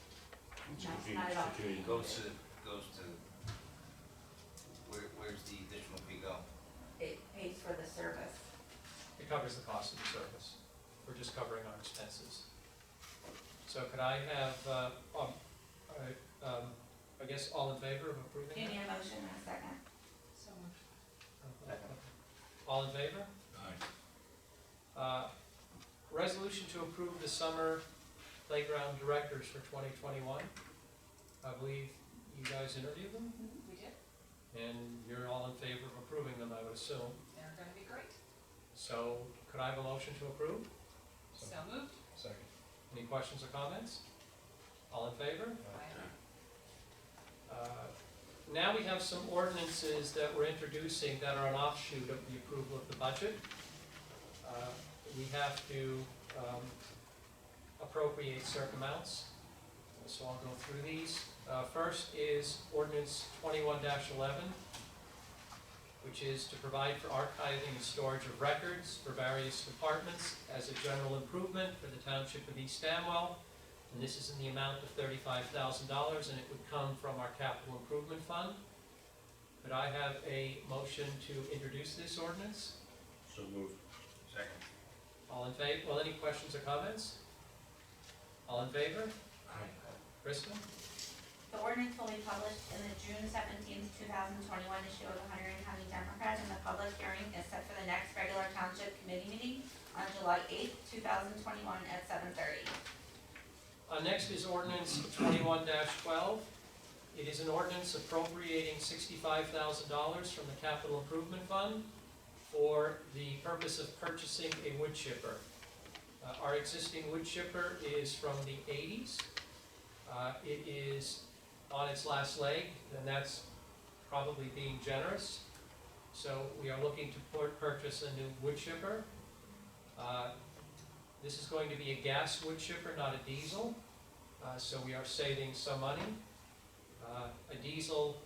A: No, not at all.
J: Goes to, where's the additional fee go?
A: It pays for the service.
B: It covers the cost of the service. We're just covering our expenses. So could I have, I guess, all in favor of approving
A: Do you
B: that?
A: need a motion and a second?
I: So moved.
B: All in favor?
N: Aye.
B: Resolution to approve the summer playground directors for 2021. I believe you guys interviewed them,
I: We did.
B: and you're all in favor of approving them, I would assume.
I: They're gonna be great.
B: So could I have a motion to approve?
I: So moved.
J: Second.
B: Any questions or comments? All in favor?
I: Aye.
B: Now we have some ordinances that we're introducing that are an offshoot of the approval of the budget. We have to appropriate certain amounts, so I'll go through these. First is ordinance 21-11, which is to provide for archiving and storage of records for various departments as a general improvement for the Township of East Amwell. And this is in the amount of $35,000, and it would come from our capital improvement fund. Could I have a motion to introduce this ordinance?
N: So moved.
J: Second.
B: All in favor? Well, any questions or comments? All in favor?
N: Aye.
B: Kristen?
A: The ordinance will be published in the June 17th, 2021 issue of the Hunterdon County Democrat, and the public hearing is set for the next regular Township Committee meeting on July 8th, 2021 at 7:30.
B: Next is ordinance 21-12. It is an ordinance appropriating $65,000 from the capital improvement fund for the purpose of purchasing a wood chipper. Our existing wood chipper is from the 80s. It is on its last leg, and that's probably being generous. So we are looking to purchase a new wood chipper. This is going to be a gas wood chipper, not a diesel, so we are saving some money. A diesel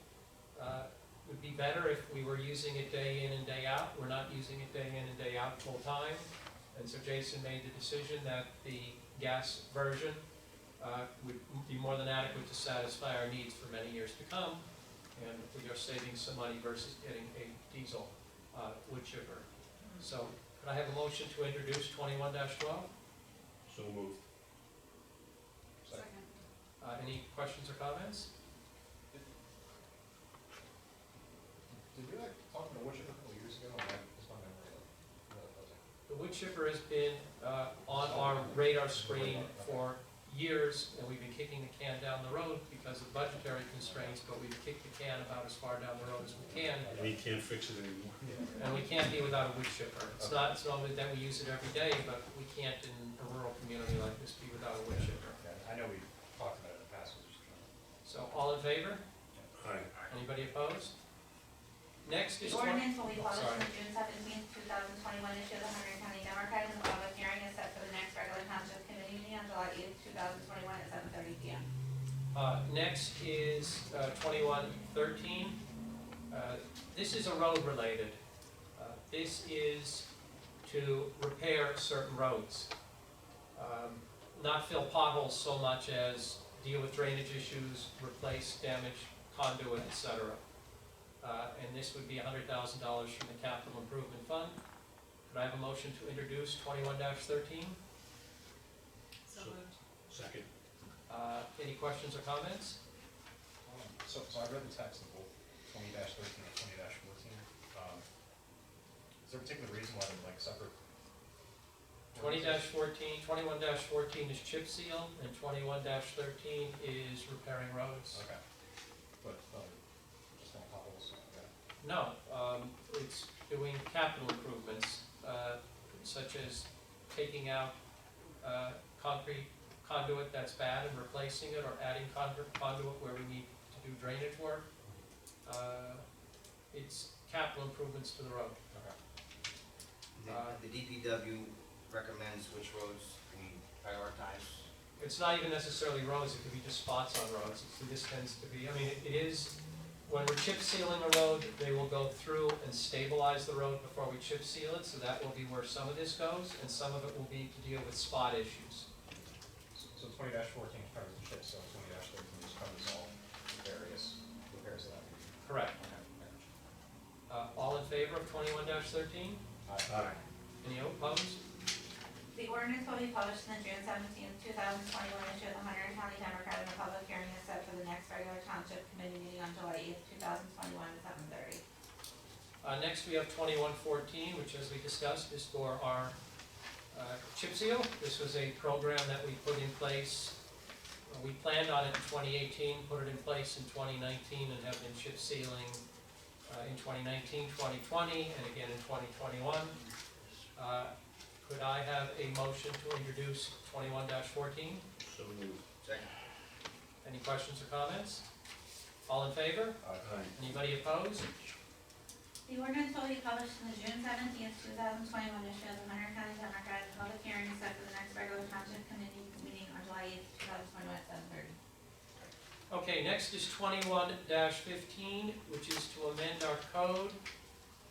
B: would be better if we were using it day in and day out. We're not using it day in and day out full time, and so Jason made the decision that the gas version would be more than adequate to satisfy our needs for many years to come, and we are saving some money versus getting a diesel wood chipper. So, could I have a motion to introduce 21-12?
N: So moved.
I: Second.
B: Any questions or comments?
H: Did we like talk about wood chipper a couple years ago? It's my memory of really closing.
B: The wood chipper has been on our radar screen for years, and we've been kicking the can down the road because of budgetary constraints, but we've kicked the can about as far down the road as we can,
N: And he can't fix it anymore.
B: and we can't be without a wood chipper. It's not that we use it every day, but we can't in a rural community like this be without a wood chipper.
H: Yeah, I know we talked about it in the past, I was just trying to.
B: So, all in favor?
N: Aye.
B: Anybody opposed? Next
A: The
B: is
A: ordinance will be
B: Oh,
A: published
B: sorry.
A: on June 17th, 2021, issue of the Hunter County Democrat, and the public hearing is set for the next regular township committee meeting on July 8th, 2021, at 7:30 p.m.
B: Next is 2113. This is a road related. This is to repair certain roads. Not fill potholes so much as deal with drainage issues, replace damaged conduit, etc. And this would be $100,000 from the Capital Improvement Fund. Could I have a motion to introduce 21-13?
I: So moved.
N: Second.
B: Any questions or comments?
H: So I read the text of both 20-13 and 20-14. Is there a particular reason why they're like separate?
B: 21-14 is chip seal, and 21-13 is repairing roads.
H: Okay. But, just on potholes, okay.
B: No, it's doing capital improvements, such as taking out concrete conduit that's bad and replacing it, or adding conduit where we need to do drainage work. It's capital improvements to the road.
H: Okay.
J: The DPW recommends which roads we prioritize.
B: It's not even necessarily roads, it could be just spots on roads. So this tends to be, I mean, it is, when we're chip sealing a road, they will go through and stabilize the road before we chip seal it, so that will be where some of this goes, and some of it will be to deal with spot issues.
H: So 20-14 covers the chip, so 20-13 just covers all various repairs of that.
B: Correct.
H: Okay.
B: All in favor of 21-13?
N: Aye.
B: Any opposed?
A: The ordinance will be published in the June 17th, 2021, issue of the Hunter County Democrat, and the public hearing is set for the next regular township committee meeting on July 8th, 2021, at 7:30.
B: Next, we have 21-14, which, as we discussed, is for our chip seal. This was a program that we put in place. We planned on it in 2018, put it in place in 2019, and have been chip sealing in 2019, 2020, and again in 2021. Could I have a motion to introduce 21-14?
N: So moved.
J: Second.
B: Any questions or comments? All in favor?
N: Aye.
B: Anybody opposed?
A: The ordinance will be published in the June 17th, 2021, issue of the Hunter County Democrat, and the public hearing is set for the next regular township committee meeting on July 8th, 2021, at 7:30.
B: Okay, next is 21-15, which is to amend our code,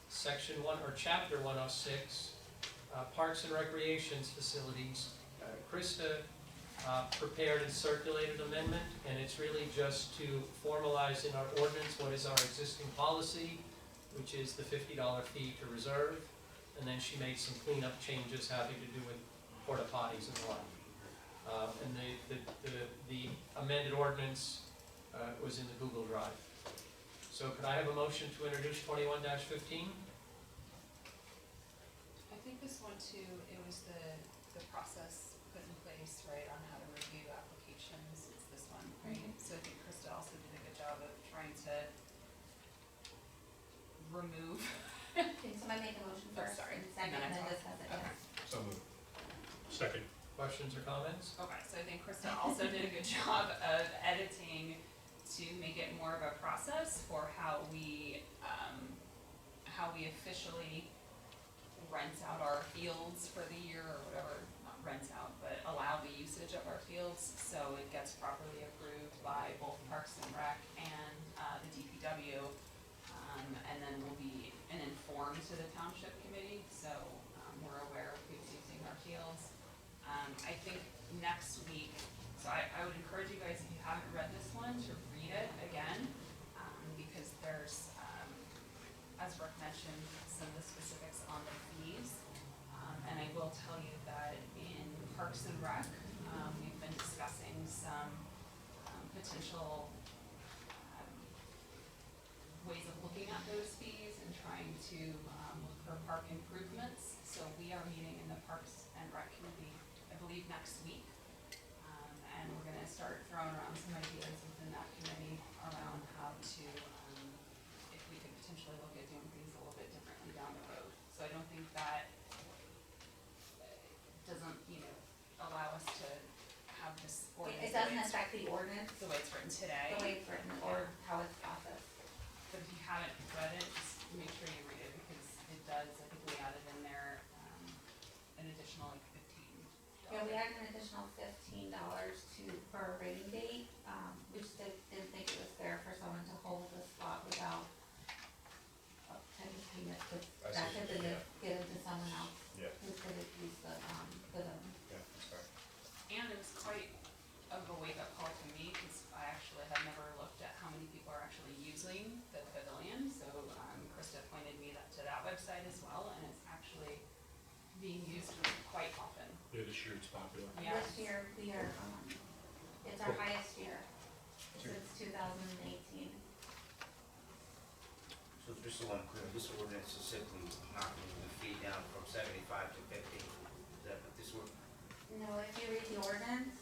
B: section 1, or chapter 106, Parks and Recreations Facilities. Krista prepared and circulated amendment, and it's really just to formalize in our ordinance what is our existing policy, which is the $50 fee to reserve, and then she made some cleanup changes having to do with porta potties and the like. And the amended ordinance was in the Google Drive. So could I have a motion to introduce 21-15?
I: I think this one too, it was the process put in place, right, on how to review applications, it's this one, right? So I think Krista also did a good job of trying to remove.
A: Can somebody make a motion
I: Oh,
A: first?
I: sorry.
A: And second,
I: And
A: and
I: then I
A: then
I: talk.
A: discuss it,
I: Okay.
A: yes.
H: So moved.
N: Second.
B: Questions or comments?
I: Okay, so I think Krista also did a good job of editing to make it more of a process for how we officially rent out our fields for the year, or whatever, not rent out, but allow the usage of our fields, so it gets properly approved by both Parks and Rec and the DPW, and then will be an inform to the township committee, so we're aware of who's using our fields. I think next week, So I would encourage you guys, if you haven't read this one, to read it again, because there's, as Brooke mentioned, some of the specifics on the fees. And I will tell you that in Parks and Rec, we've been discussing some potential ways of looking at those fees and trying to look for park improvements. So we are meeting in the Parks and Rec committee, I believe, next week. And we're gonna start throwing around some ideas within that committee around how to, if we could potentially look at doing things a little bit differently down the road. So I don't think that doesn't, allow us to have this ordinance.
A: It doesn't affect the ordinance,
I: The way it's written today.
A: the way it's written, or how it's processed.
I: But if you haven't read it, just make sure you read it, because it does, I think we added in there, an additional like $15.
A: Yeah, we added an additional $15 for a rainy date, which didn't think it was fair for someone to hold the spot without any payment, because
H: I
A: that
H: see,
A: could
H: yeah.
A: get into someone else
H: Yeah,
A: who could have used the zone.
H: yeah, that's fair.
I: And it was quite of a wake-up call to me, because I actually had never looked at how many people are actually using the pavilion. So Krista pointed me to that website as well, and it's actually being used quite often.
N: Yeah, this year it's popular.
I: Yeah.
A: This year, we are, it's our highest year since 2018.
J: So just so I'm clear, this ordinance is simply knocking the fee down from 75 to 50. Is that what this would?
A: No, if you read the ordinance,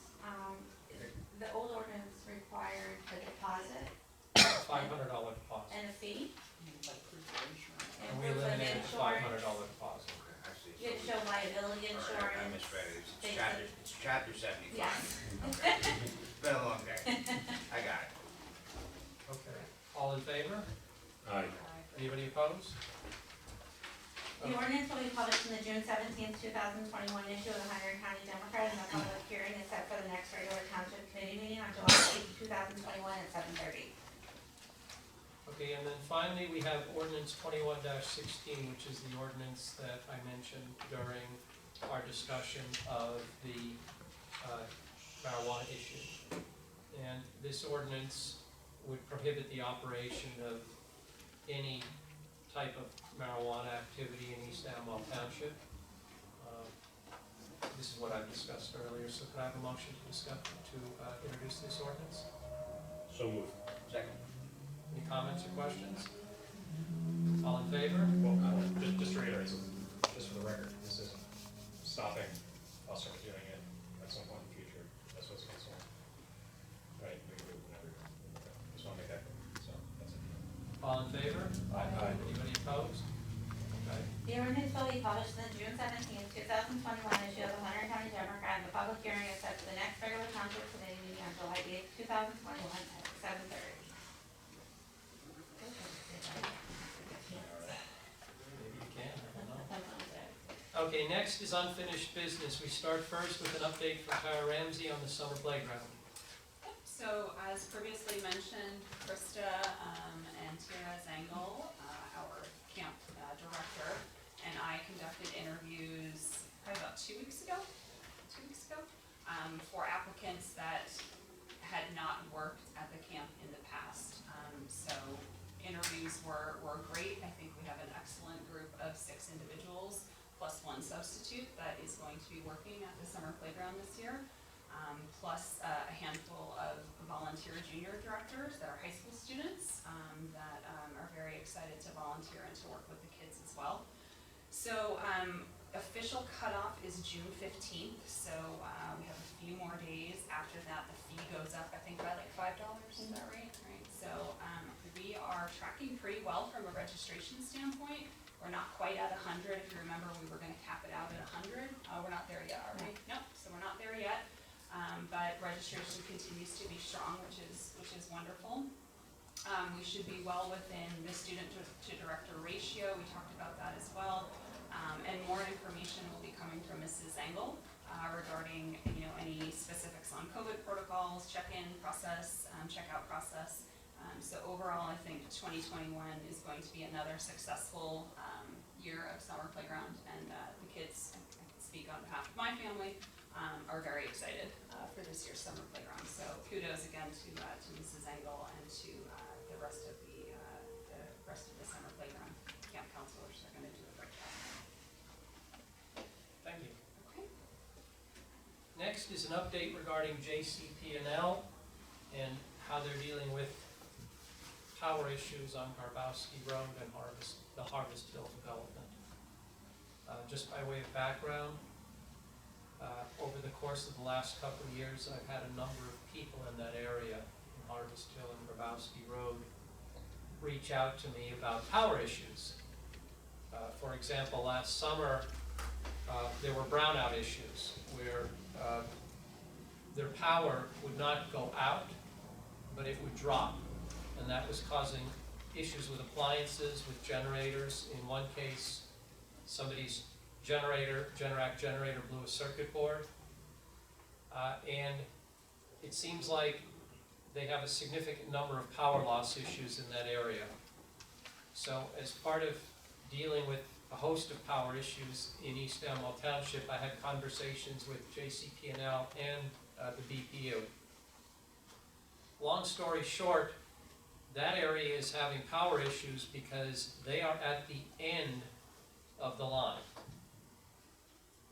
A: the old ordinance required a deposit
B: $500 deposit.
A: and a fee.
I: Like proof of insurance.
B: And we
A: proof of
B: eliminated the
A: insurance.
B: $500 deposit.
J: Okay, I see.
A: You had to show liability
J: All right,
A: insurance.
J: I misread it.
A: basic-
J: It's chapter 75.
A: Yes.
J: Okay. It's been a long day. I got it.
B: Okay. All in favor?
N: Aye.
B: Anybody opposed?
A: The ordinance will be published in the June 17th, 2021 issue of the Hunterdon County Democrat, and the public hearing is set for the next regular township committee meeting on July 8th, 2021 at 7:30.
B: Okay, and then finally, we have ordinance 21-16, which is the ordinance that I mentioned during our discussion of the marijuana issue. And this ordinance would prohibit the operation of any type of marijuana activity in East Amwell Township. This is what I discussed earlier, so could I have a motion to introduce this ordinance?
N: So moved.
J: Second.
B: Any comments or questions? All in favor?
H: Well, just to reiterate, so just for the record, this isn't stopping us from doing it at some point in the future. That's what's concerned. Right, we do whenever, just want to make that clear, so that's it.
B: All in favor?
N: Aye.
B: Anybody opposed? Okay.
A: The ordinance will be published in the June 17th, 2021 issue of the Hunterdon County Democrat, and the public hearing is set for the next regular township committee meeting on July 8th, 2021 at 7:30.
B: Maybe you can, I don't know. Okay, next is unfinished business. We start first with an update from Tara Ramsey on the summer playground.
I: So as previously mentioned, Krista and Tara Zangel, our camp director, and I conducted interviews probably about 2 weeks ago, for applicants that had not worked at the camp in the past. So interviews were great. I think we have an excellent group of 6 individuals plus 1 substitute that is going to be working at the summer playground this year. Plus a handful of volunteer junior directors that are high school students that are very excited to volunteer and to work with the kids as well. So official cutoff is June 15th, so we have a few more days. After that, the fee goes up, I think, by like $5, is that right? Right. So we are tracking pretty well from a registration standpoint. We're not quite at 100. If you remember, we were going to cap it out at 100. We're not there yet, are we? Nope. So we're not there yet. But registration continues to be strong, which is wonderful. We should be well within the student to director ratio. We talked about that as well. And more information will be coming from Mrs. Engel regarding any specifics on COVID protocols, check-in process, check-out process. So overall, I think 2021 is going to be another successful year of summer playground, and the kids, I can speak on behalf of my family, are very excited for this year's summer playground. again to Mrs. Engel and to the rest of the summer playground camp counselors. They're gonna do a great job.
B: Thank you.
I: Okay.
B: Next is an update regarding JCP&L and how they're dealing with power issues on Garbowski Road and the Harvest Hill development. Just by way of background, over the course of the last couple of years, I've had a number of people in that area, in Harvest Hill and Garbowski Road, reach out to me about power issues. For example, last summer, there were brownout issues where their power would not go out, but it would drop. And that was causing issues with appliances, with generators. In one case, somebody's Generac generator blew a circuit board. And it seems like they have a significant number of power loss issues in that area. So as part of dealing with a host of power issues in East Amwell Township, I had conversations with JCP&L and the BPU. Long story short, that area is having power issues because they are at the end of the line,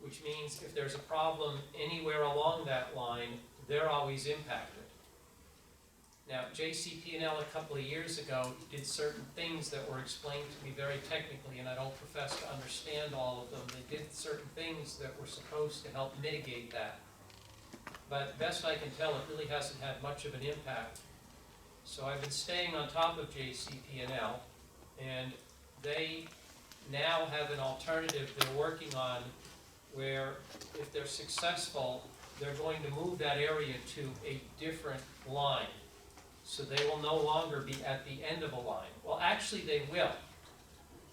B: which means if there's a problem anywhere along that line, they're always impacted. Now, JCP&L a couple of years ago did certain things that were explained to me very technically, and I don't profess to understand all of them. They did certain things that were supposed to help mitigate that. But best I can tell, it really hasn't had much of an impact. So I've been staying on top of JCP&L, and they now have an alternative they're working on where if they're successful, they're going to move that area to a different line. So they will no longer be at the end of a line. Well, actually they will.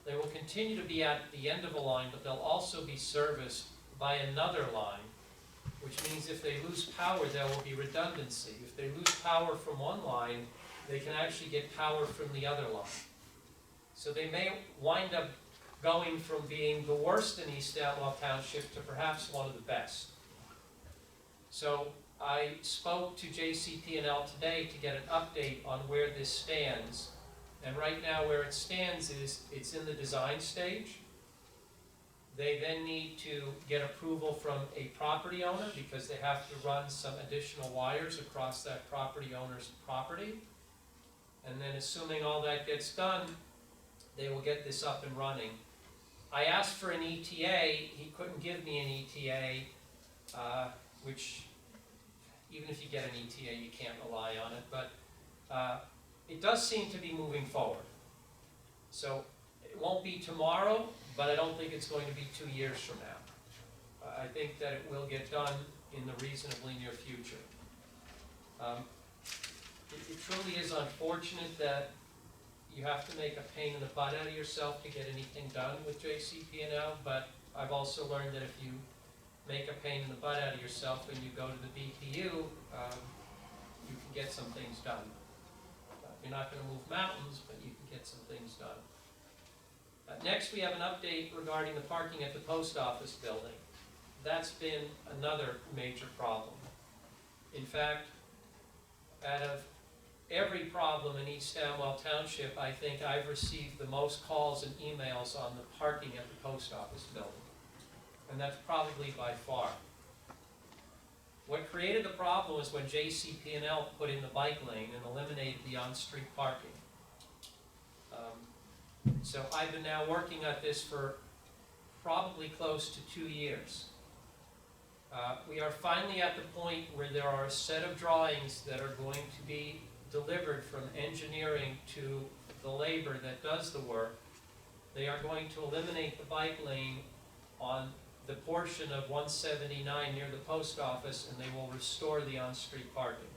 B: They will continue to be at the end of a line, but they'll also be serviced by another line, which means if they lose power, there will be redundancy. If they lose power from one line, they can actually get power from the other line. So they may wind up going from being the worst in East Amwell Township to perhaps one of the best. So I spoke to JCP&L today to get an update on where this stands. And right now where it stands is it's in the design stage. They then need to get approval from a property owner because they have to run some additional wires across that property owner's property. And then assuming all that gets done, they will get this up and running. I asked for an ETA. He couldn't give me an ETA, which even if you get an ETA, you can't rely on it. But it does seem to be moving forward. So it won't be tomorrow, but I don't think it's going to be 2 years from now. I think that it will get done in the reasonably near future. It truly is unfortunate that you have to make a pain in the butt out of yourself to get anything done with JCP&L, but I've also learned that if you make a pain in the butt out of yourself and you go to the BPU, you can get some things done. You're not going to move mountains, but you can get some things done. Next, we have an update regarding the parking at the post office building. That's been another major problem. In fact, out of every problem in East Amwell Township, I think I've received the most calls and emails on the parking at the post office building. And that's probably by far. What created the problem was when JCP&L put in the bike lane and eliminated the on-street parking. So I've been now working at this for probably close to 2 years. We are finally at the point where there are a set of drawings that are going to be delivered from engineering to the labor that does the work. They are going to eliminate the bike lane on the portion of 179 near the post office, and they will restore the on-street parking.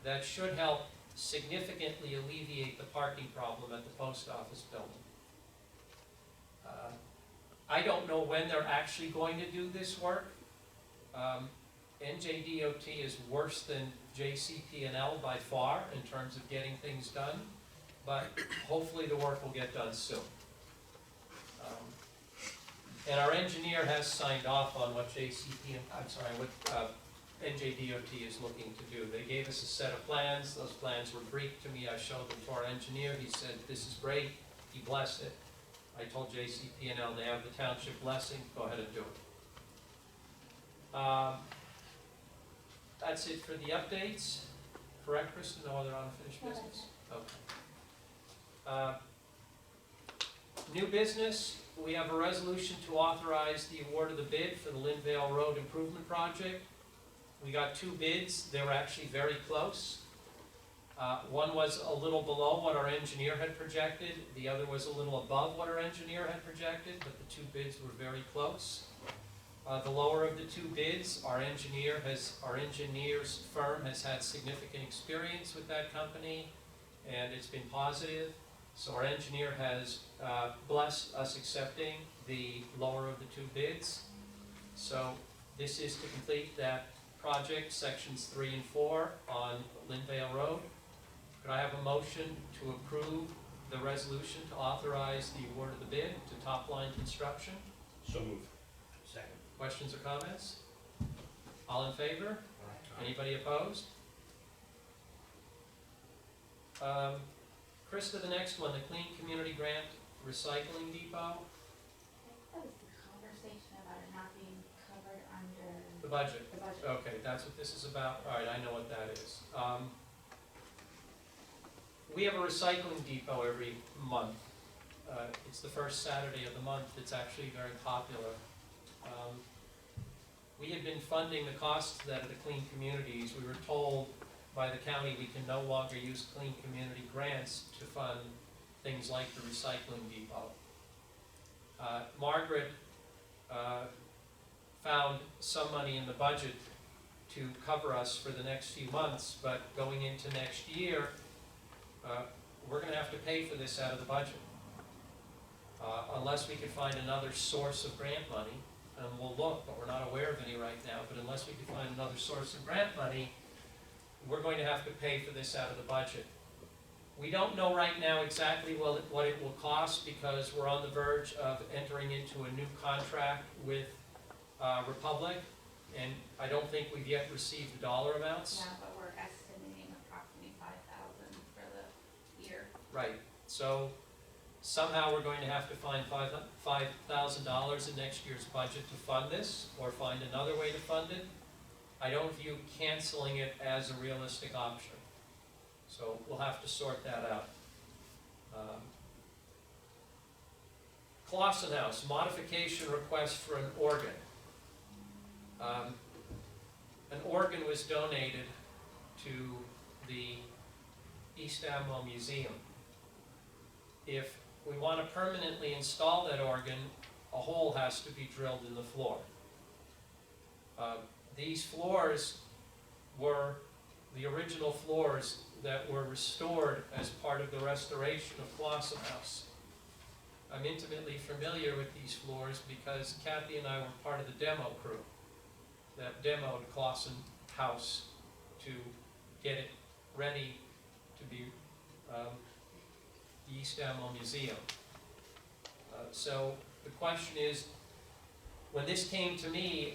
B: That should help significantly alleviate the parking problem at the post office building. I don't know when they're actually going to do this work. NJDOT is worse than JCP&L by far in terms of getting things done, but hopefully the work will get done soon. And our engineer has signed off on what NJDOT is looking to do. They gave us a set of plans. Those plans were Greek to me. I showed them to our engineer. He said, this is great. He blessed it. I told JCP&L they have the township blessing. Go ahead and do it. That's it for the updates. Correct, Kristen? No other unfinished business? Okay. New business, we have a resolution to authorize the award of the bid for the Linvale Road Improvement Project. We got 2 bids. They were actually very close. One was a little below what our engineer had projected. The other was a little above what our engineer had projected, but the 2 bids were very close. The lower of the 2 bids, our engineer's firm has had significant experience with that company, and it's been positive. So our engineer has blessed us accepting the lower of the 2 bids. So this is to complete that project, sections 3 and 4 on Linvale Road. Could I have a motion to approve the resolution to authorize the award of the bid to Top Line Construction?
N: So moved.
J: Second.
B: Questions or comments? All in favor? Anybody opposed? Krista, the next one, the Clean Community Grant Recycling Depot,
A: That was the conversation about it not being covered under
B: the budget.
A: the budget.
B: Okay, that's what this is about. All right, I know what that is. We have a recycling depot every month. It's the first Saturday of the month. It's actually very popular. We had been funding the costs that are the Clean Communities. We were told by the county we can no longer use Clean Community grants to fund things like the recycling depot. Margaret found some money in the budget to cover us for the next few months, but going into next year, we're going to have to pay for this out of the budget. Unless we can find another source of grant money, and we'll look, but we're not aware of any right now, but unless we can find another source of grant money, we're going to have to pay for this out of the budget. We don't know right now exactly what it will cost because we're on the verge of entering into a new contract with Republic, and I don't think we've yet received the dollar amounts.
A: Yeah, but we're estimating approximately 5,000 for the year.
B: Right, so somehow we're going to have to find $5,000 in next year's budget to fund this, or find another way to fund it. I don't view canceling it as a realistic option. So we'll have to sort that out. Clausen House, modification request for an organ. An organ was donated to the East Amwell Museum. If we want to permanently install that organ, a hole has to be drilled in the floor. These floors were the original floors that were restored as part of the restoration of Clausen House. I'm intimately familiar with these floors because Kathy and I were part of the demo crew that demoed Clausen House to get it ready to be the East Amwell Museum. So the question is, when this came to me,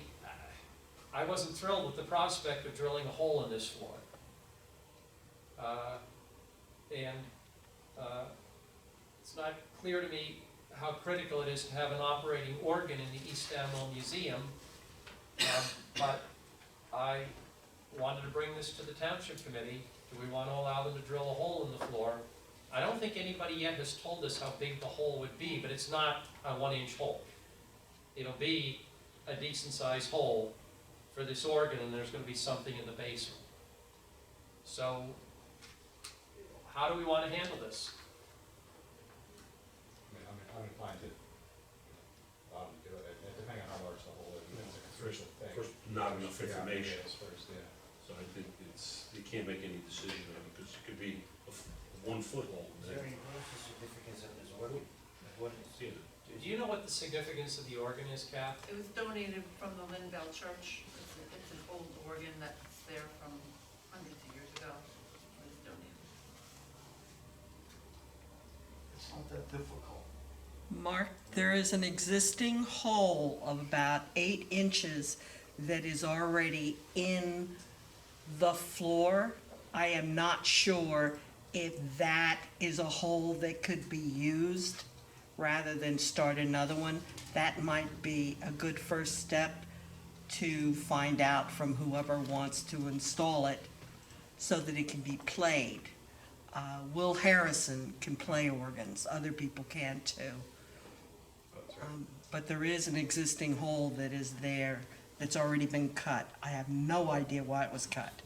B: I wasn't thrilled with the prospect of drilling a hole in this floor. It's not clear to me how critical it is to have an operating organ in the East Amwell Museum, but I wanted to bring this to the Township Committee. Do we want to allow them to drill a hole in the floor? I don't think anybody yet has told us how big the hole would be, but it's not a 1-inch hole. It'll be a decent-sized hole for this organ, and there's going to be something in the basement. So, how do we want to handle this?
H: I'm inclined to do it, depending on how large the hole is. It's a crucial thing.
N: First, not enough
H: Figure out
N: information.
H: areas first, yeah.
N: So I think you can't make any decision on it, because it could be a 1-foot hole.
J: Is there any significance of this organ? What is
N: Yeah.
B: Do you know what the significance of the organ is, Kath?
C: It was donated from the Linvale Church. It's an old organ that's there from hundreds of years ago. It was donated.
G: It's not that difficult.
D: Mark, there is an existing hole of about 8 inches that is already in the floor. I am not sure if that is a hole that could be used rather than start another one. That might be a good first step to find out from whoever wants to install it so that it can be played. Will Harrison can play organs, other people can too. But there is an existing hole that is there that's already been cut. I have no idea why it was cut.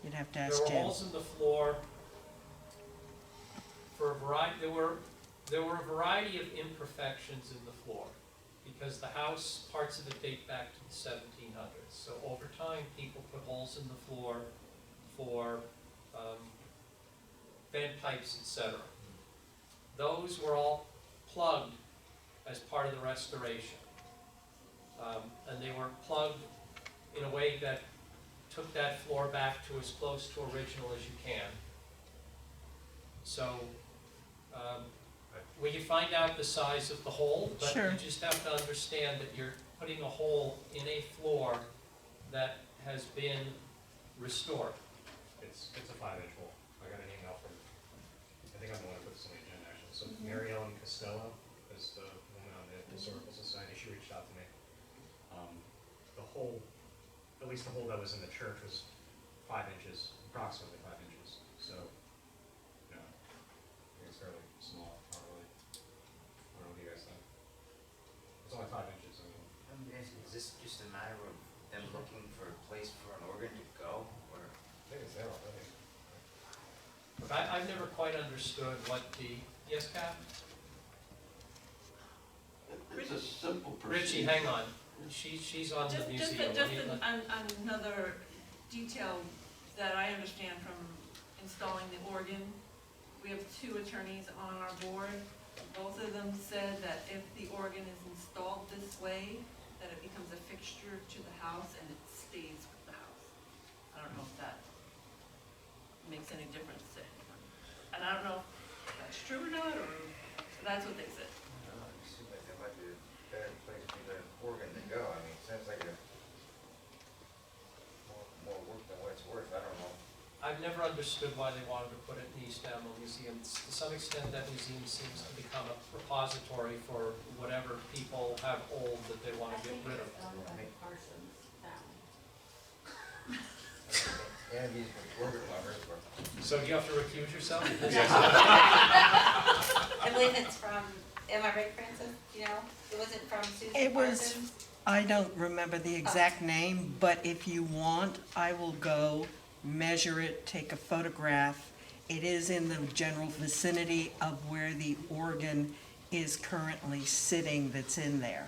D: You'd have to
B: There
D: ask
B: were
D: Jim.
B: holes in the floor for a variety, there were a variety of imperfections in the floor, because the house, parts of it date back to the 1700s. So over time, people put holes in the floor for fan pipes, etc. Those were all plugged as part of the restoration. And they were plugged in a way that took that floor back to as close to original as you can. So, we can find out the size of the hole, but
D: Sure.
B: you just have to understand that you're putting a hole in a floor that has been restored.
H: It's a 5-inch hole. I got an email from, I think I'm the one who put this on the agenda actually. So Mary Ellen Costello is the woman on the Historical Society. She reached out to me. The hole, at least the hole that was in the church was 5 inches, approximately 5 inches. So, you know, I think it's fairly small, probably. I don't know what you guys think. It's only 5 inches. I mean,
J: I'm asking, is this just a matter of them looking for a place for an organ to go, or?
H: I think it's there already.
B: But I've never quite understood what the, yes, Cap?
O: There's a simple
B: Richie, hang on. She's on the museum.
C: Just another detail that I understand from installing the organ. We have 2 attorneys on our board. Both of them said that if the organ is installed this way, that it becomes a fixture to the house and it stays with the house. I don't know if that makes any difference to anyone. And I don't know if that's true or not, or that's what they said.
J: I don't know, it seems like there might be a better place for the organ to go. I mean, it sounds like more work than what it's worth. I don't know.
B: I've never understood why they wanted to put it in East Amwell Museum. To some extent, that museum seems to become a repository for whatever people have old that they want to get rid of.
J: Yeah, these organ lovers, but.
B: So do you have to recuse yourself?
A: I believe it's from, am I right, Francis? You know, it wasn't from Susan
D: It was,
A: Parsons?
D: I don't remember the exact name, but if you want, I will go measure it, take a photograph. It is in the general vicinity of where the organ is currently sitting that's in there.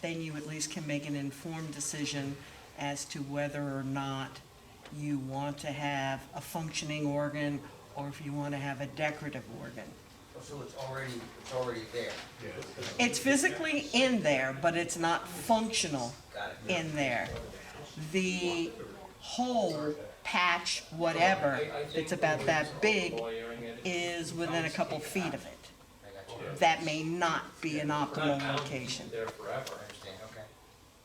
D: Then you at least can make an informed decision as to whether or not you want to have a functioning organ or if you want to have a decorative organ.
J: So it's already there?
D: It's physically in there, but it's not functional
J: Got it.
D: in there. The hole, patch, whatever, it's about that big, is within a couple feet of it.
J: I got you.
D: That may not be an
B: Not
D: optimal
B: bound to keep
D: location.
B: it there forever.
J: I understand, okay.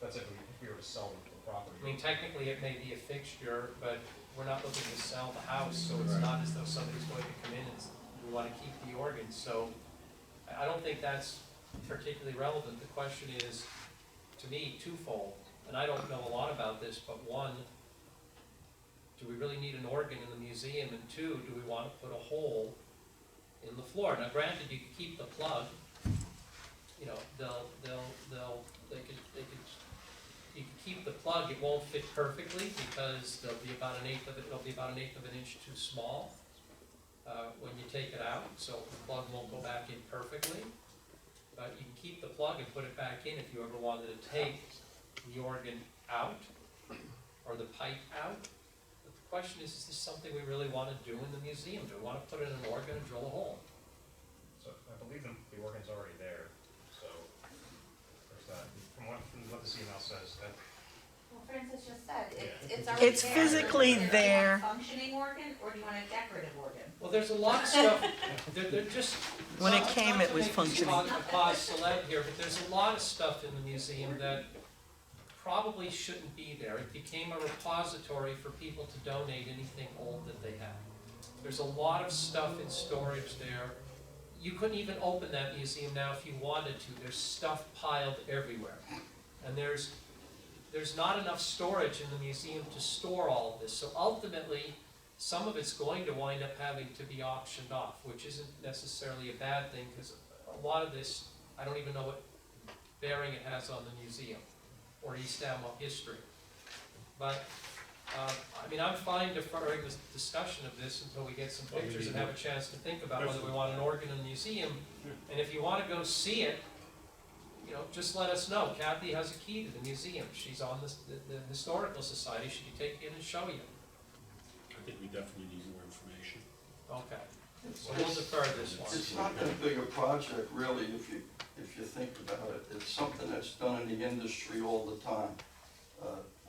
H: That's if we were to sell the property.
B: I mean, technically, it may be a fixture, but we're not looking to sell the house, so it's not as though somebody's going to come in and we want to keep the organ. So I don't think that's particularly relevant. The question is, to me, twofold, and I don't know a lot about this, but one, do we really need an organ in the museum? And 2, do we want to put a hole in the floor? Now, granted, you could keep the plug. You know, you can keep the plug. It won't fit perfectly because there'll be about an eighth of an inch too small when you take it out, so the plug won't go back in perfectly. But you can keep the plug and put it back in if you ever wanted to take the organ out or the pipe out. But the question is this something we really want to do in the museum? Do we want to put in an organ and drill a hole?
H: So I believe the organ's already there, so there's that. From what this email says, that
A: Well, Francis just said, it's
H: It's
A: already there.
D: It's physically
A: Do you want
D: there.
A: a functioning organ, or do you want a decorative organ?
B: Well, there's a lot of stuff, they're just.
D: When it
B: not-
D: came,
B: not
D: it
B: to
D: was
B: make this
D: functioning.
B: A cause celeb here, but there's a lot of stuff in the museum that probably shouldn't be there. It became a repository for people to donate anything old that they have. There's a lot of stuff in storage there. You couldn't even open that museum now if you wanted to. There's stuff piled everywhere. And there's not enough storage in the museum to store all of this. So ultimately, some of it's going to wind up having to be auctioned off, which isn't necessarily a bad thing, because a lot of this, I don't even know what bearing it has on the museum or East Amwell history. But, I mean, I'm fine deferring this discussion of this until we get some pictures and have a chance to think about whether we want an organ in the museum. And if you want to go see it, you know, just let us know. Kathy has a key to the museum. She's on the Historical Society. She can take you in and show you.
N: I think we definitely need more information.
B: Okay. So we'll defer this one.
O: It's not that big a project, really, if you think about it. It's something that's done in the industry all the time.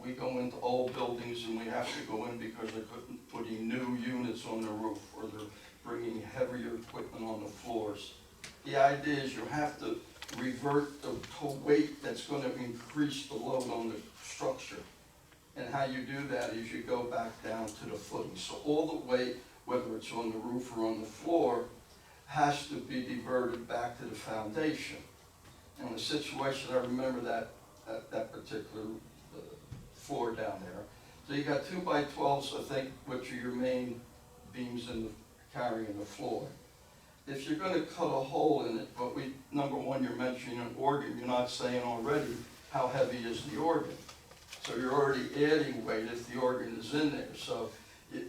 O: We go into old buildings and we have to go in because they're putting new units on the roof, or they're bringing heavier equipment on the floors. The idea is you have to revert the weight that's going to increase the load on the structure. And how you do that is you go back down to the footing. So all the weight, whether it's on the roof or on the floor, has to be diverted back to the foundation. And the situation, I remember that particular floor down there. So you got 2x12s, I think, which are your main beams carrying the floor. If you're going to cut a hole in it, but number one, you're mentioning an organ. You're not saying already how heavy is the organ. So you're already adding weight if the organ is in there. So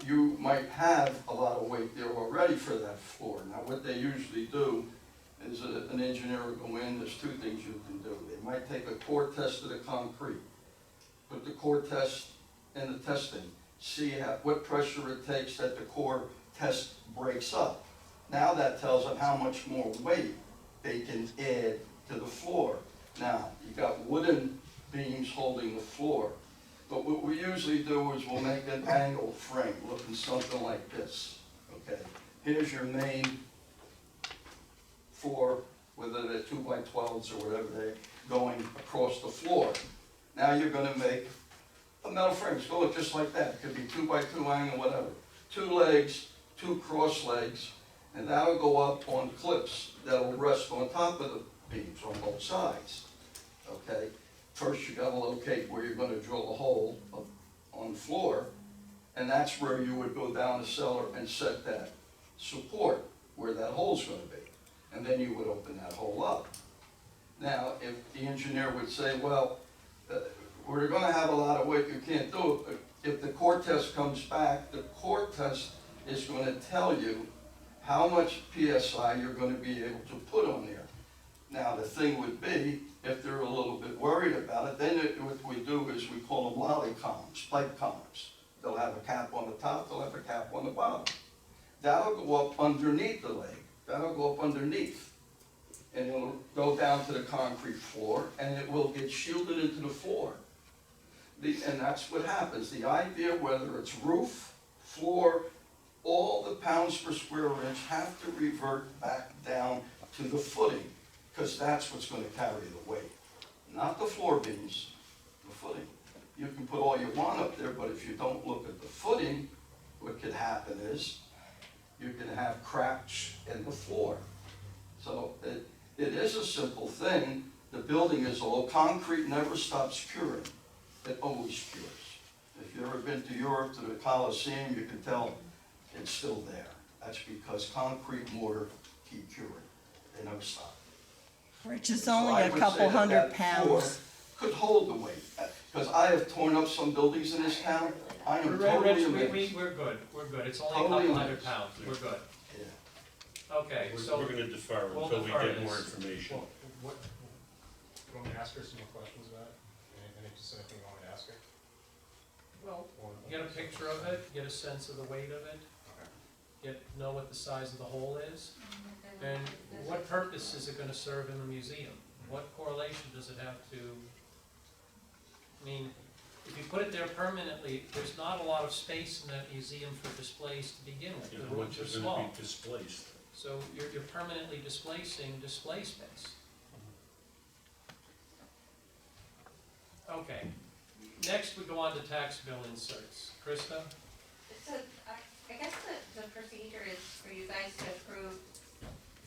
O: you might have a lot of weight there already for that floor. Now what they usually do is an engineer will go in, there's two things you can do. They might take a core test of the concrete, put the core test in the testing, see what pressure it takes that the core test breaks up. Now that tells them how much more weight they can add to the floor. Now, you got wooden beams holding the floor, but what we usually do is we'll make an angled frame looking something like this, okay? Here's your main floor, whether they're 2x12s or whatever, they're going across the floor. Now you're gonna make a metal frame. It's gonna look just like that. It could be 2x2 angle, whatever. 2 legs, 2 cross legs, and that'll go up on clips that'll rest on top of the beams on both sides, okay? First, you gotta locate where you're gonna drill a hole on the floor, and that's where you would go down the cellar and set that support where that hole's gonna be. And then you would open that hole up. Now, if the engineer would say, well, we're gonna have a lot of weight, you can't do it. If the core test comes back, the core test is gonna tell you how much PSI you're gonna be able to put on there. Now, the thing would be, if they're a little bit worried about it, then what we do is we call them lolly columns, pipe columns. They'll have a cap on the top, they'll have a cap on the bottom. That'll go up underneath the leg. That'll go up underneath. And it'll go down to the concrete floor, and it will get shielded into the floor. And that's what happens. The idea, whether it's roof, floor, all the pounds per square inch have to revert back down to the footing, because that's what's going to carry the weight. Not the floor beams, the footing. You can put all you want up there, but if you don't look at the footing, what could happen is you can have cracks in the floor. So it is a simple thing. The building is old. Concrete never stops curing. It always cures. If you've ever been to Europe, to the Colosseum, you can tell it's still there. That's because concrete mortar keep curing. They never stop.
D: Which is
O: So
D: only
O: I
D: a
O: would
D: couple
O: say that
D: hundred
O: that floor
D: pounds.
O: could hold the weight. Because I have torn up some buildings in this town. I am totally amazed.
B: We're good, it's only a
O: Totally
B: couple hundred
O: amazed.
B: pounds, we're good.
O: Yeah.
B: Okay, so.
N: We're gonna defer
B: we'll
N: until we
B: defer
N: get more
B: this.
N: information.
H: What, you want me to ask her some more questions about it? Any specific thing you want me to ask her?
B: Well,
H: Or-
B: get a picture of it, get a sense of the weight of it, know what the size of the hole is, and what purpose is it gonna serve in the museum? What correlation does it have to? I mean, if you put it there permanently, there's not a lot of space in that museum for displays to begin with.
N: You
B: The
N: know,
B: rooms
N: which
B: are
N: are gonna
B: small,
N: be displaced.
B: so you're permanently displacing display space. Okay. Next, we go on to tax bill inserts. Krista?
A: So, I guess the procedure is for you guys to approve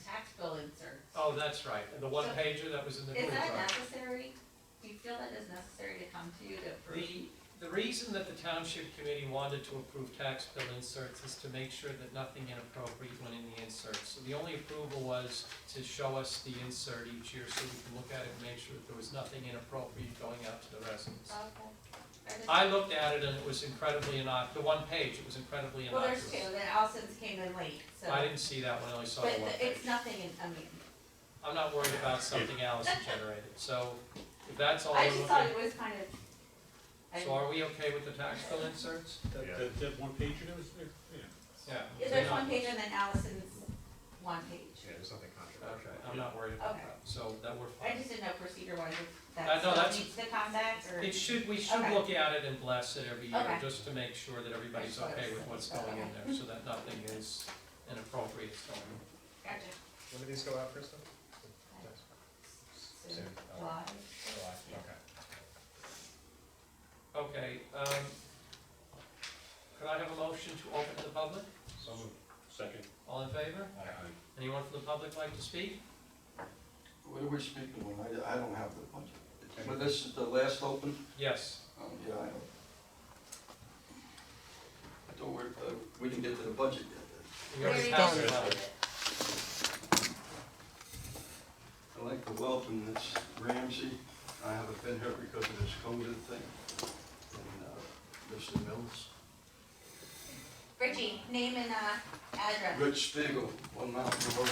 A: tax bill inserts.
B: Oh, that's right, the one
A: So-
B: pager that was in the.
A: Is that
B: Right.
A: necessary? Do you feel that is necessary to come to you to approve?
B: The reason that the township committee wanted to approve tax bill inserts is to make sure that nothing inappropriate went in the inserts. So the only approval was to show us the insert each year so we can look at it and make sure that there was nothing inappropriate going out to the residents.
A: Okay.
B: I looked at it and it was incredibly the one page, it was incredibly
A: Well,
B: innocuous.
A: there's two, then Allison's came in late, so.
B: I didn't see that one, I only saw the
A: But
B: one page.
A: it's nothing in, I mean,
B: I'm not worried about something Allison generated, so if that's all
A: I
B: we're
A: just thought
B: looking.
A: it was kind of.
B: So are we okay with the tax bill inserts?
N: That one page that was there, yeah.
B: Yeah.
A: Yeah, there's one page and then Allison's one page.
H: Yeah, there's nothing controversial.
B: Okay, I'm not worried about
A: Okay.
B: that, so that we're
A: I
B: fine.
A: just didn't know procedure wise if
B: No,
A: that still
B: that's-
A: needs to come back, or.
B: We should
A: Okay.
B: look at it and bless it every year,
A: Okay.
B: just to make sure that everybody's
A: That's what I
B: okay
A: was
B: with what's
A: thinking.
B: going in there, so that nothing is inappropriate going in.
A: Gotcha.
H: When do these go out, Krista?
A: Soon,
H: Soon.
A: July.
H: July, okay.
B: Okay, could I have a motion to open to the public?
H: So moved.
N: Second.
B: All in favor?
H: Aye.
B: Anyone from the public like to speak?
O: What are we speaking on? I don't have the budget. But this is the last open?
B: Yes.
O: Yeah, I know. I thought we didn't get to the budget yet.
B: We already
A: Very
B: passed
A: good.
B: it out.
O: I'd like to welcome Ms. Ramsey. I haven't been here because of this COVID thing. And Mr. Mills.
A: Richie, name and, address.
O: Rich Spiegel, 1 Mountain Road.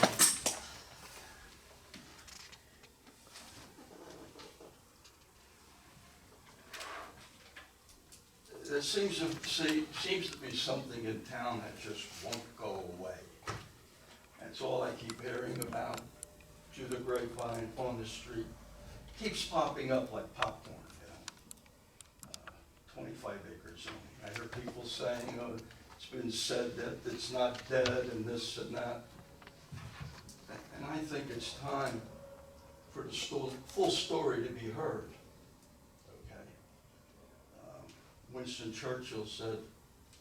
O: There seems to be something in town that just won't go away. That's all I keep hearing about, through the grapevine, on the street. Keeps popping up like popcorn, you know. 25 acre zoning. I hear people saying, oh, it's been said that it's not dead and this and that. And I think it's time for the full story to be heard. Okay? Winston Churchill said,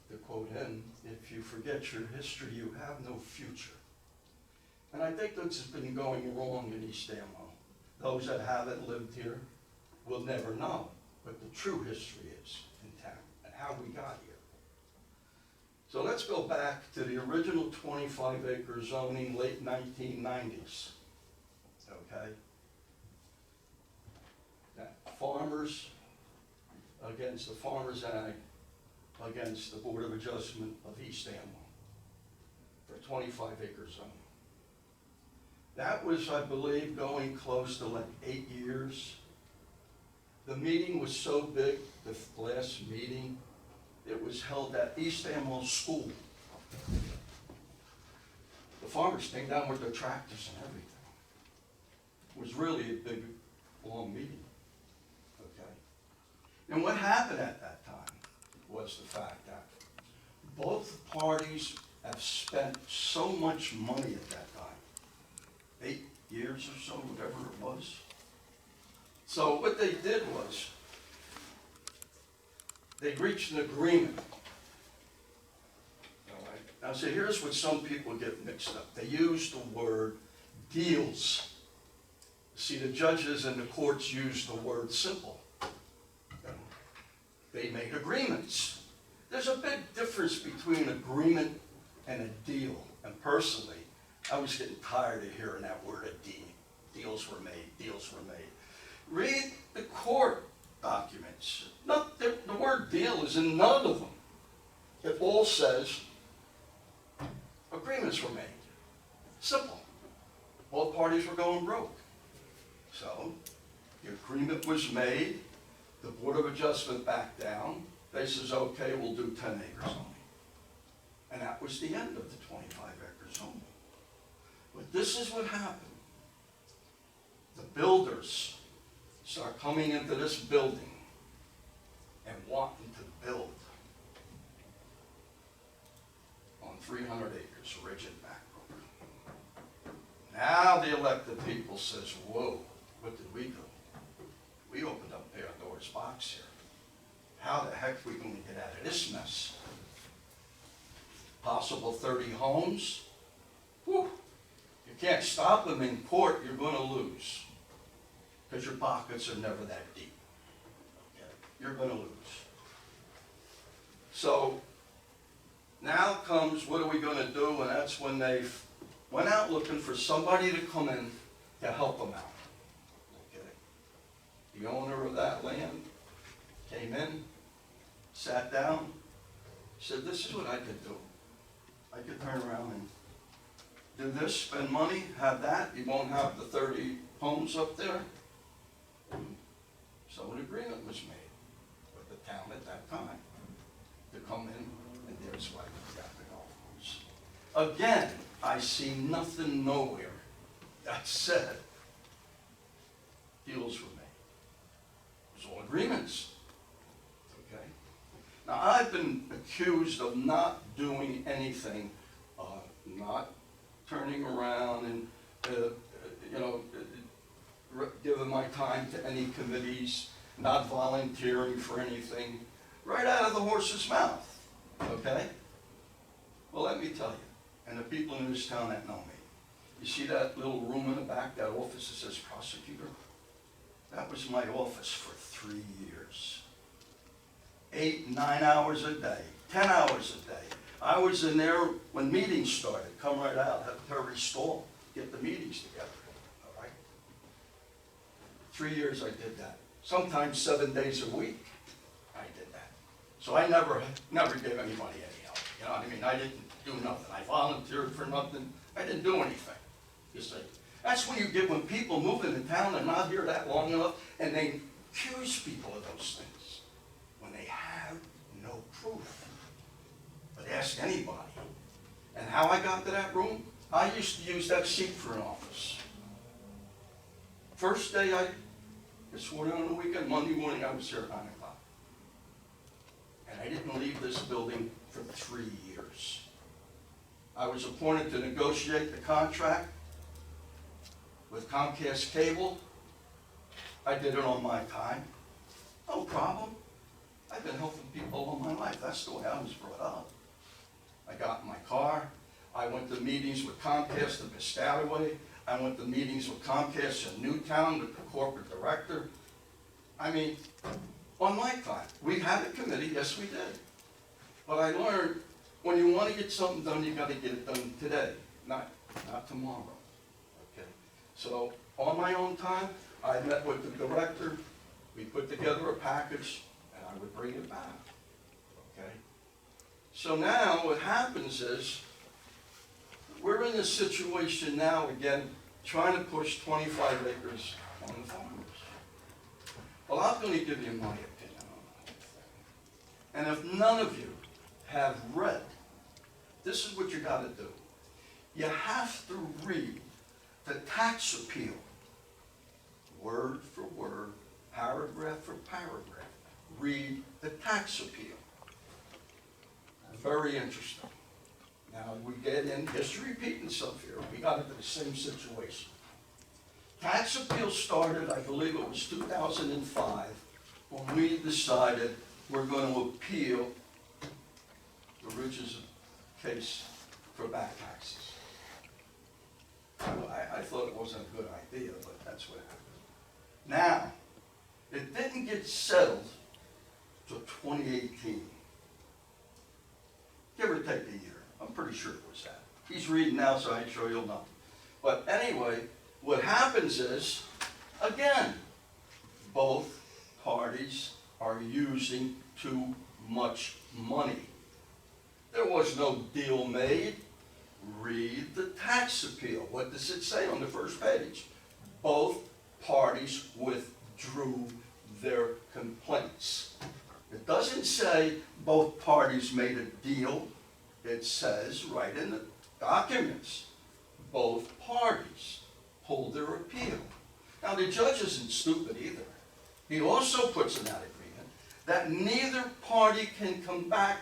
O: to quote him, if you forget your history, you have no future. And I think this has been going wrong in East Amwell. Those that haven't lived here will never know what the true history is in town and how we got here. So let's go back to the original 25 acre zoning, late 1990s. Okay? Now, farmers against the Farmers Act against the Board of Adjustment of East Amwell for 25 acre zoning. That was, I believe, going close to like 8 years. The meeting was so big, the last meeting, it was held at East Amwell School. The farmers came down with their tractors and everything. It was really a big, long meeting. Okay? And what happened at that time was the fact that both parties have spent so much money at that time. 8 years or so, whatever it was. So what they did was, they reached an agreement. All right. Now see, here's what some people get mixed up. They use the word deals. See, the judges and the courts use the word simple. They make agreements. There's a big difference between agreement and a deal. And personally, I was getting tired of hearing that word, a deal. Deals were made, deals were made. Read the court documents. The word deal is in none of them. It all says agreements were made. Simple. Both parties were going broke. So, the agreement was made, the Board of Adjustment backed down, they says, okay, we'll do 10 acres only. And that was the end of the 25 acre zone. But this is what happened. The builders start coming into this building and wanting to build on 300 acres, ridge and back road. Now the elected people says, whoa, what did we do? we opened up Pandora's box here. How the heck are we gonna get out of this mess? Possible 30 homes? Whew. You can't stop them in court, you're gonna lose. Because your pockets are never that deep. Okay? You're gonna lose. So, now comes, what are we gonna do? And that's when they went out looking for somebody to come in to help them out. Okay? The owner of that land came in, sat down, said, this is what I could do. I could turn around and do this, spend money, have that, you won't have the 30 homes up there. So an agreement was made with the town at that time to come in, and there's why we got the golf course. Again, I see nothing nowhere that said deals with me. It was all agreements. Okay? Now, I've been accused of not doing anything, not turning around and, giving my time to any committees, not volunteering for anything, right out of the horse's mouth, okay? Well, let me tell you, and the people in this town that know me, you see that little room in the back, that office that says prosecutor? That was my office for 3 years. 8, 9 hours a day, 10 hours a day. I was in there when meetings started, come right out, have Terry stall, get the meetings together, all right? 3 years I did that. Sometimes 7 days a week, I did that. So I never gave anybody any help, you know what I mean? I didn't do nothing. I volunteered for nothing. I didn't do anything, you see. That's what you get when people move into town and not here that long enough, and they accuse people of those things when they have no proof. But ask anybody. And how I got to that room? I used to use that seat for an office. First day I was sworn in on the weekend, Monday morning I was here at 9 o'clock. And I didn't leave this building for 3 years. I was appointed to negotiate the contract with Comcast Cable. I did it on my time. No problem. I've been helping people all my life. That's the way I was brought up. I got in my car. I went to meetings with Comcast in Piscataway. I went to meetings with Comcast in Newtown with the corporate director. I mean, on my time. We had a committee, yes we did. But I learned, when you want to get something done, you got to get it done today, not tomorrow. Okay? So, on my own time, I met with the director. We put together a package, and I would bring it back. Okay? So now what happens is, we're in this situation now again, trying to push 25 acres on the farmers. Well, I'm going to give you my opinion on the whole thing. And if none of you have read, this is what you got to do. You have to read the tax appeal, word for word, paragraph for paragraph. Read the tax appeal. Very interesting. Now, we get in, history repeating itself here, we got into the same situation. Tax appeal started, I believe it was 2005, when we decided we're going to appeal the Ridges case for back taxes. I thought it wasn't a good idea, but that's what happened. Now, it didn't get settled till 2018. Give or take a year. I'm pretty sure it was that. He's reading now, so I'm sure you'll know. But anyway, what happens is, again, both parties are using too much money. There was no deal made. Read the tax appeal. What does it say on the first page? Both parties withdrew their complaints. It doesn't say both parties made a deal. It says right in the documents, both parties pulled their appeal. Now the judge isn't stupid either. He also puts in that agreement that neither party can come back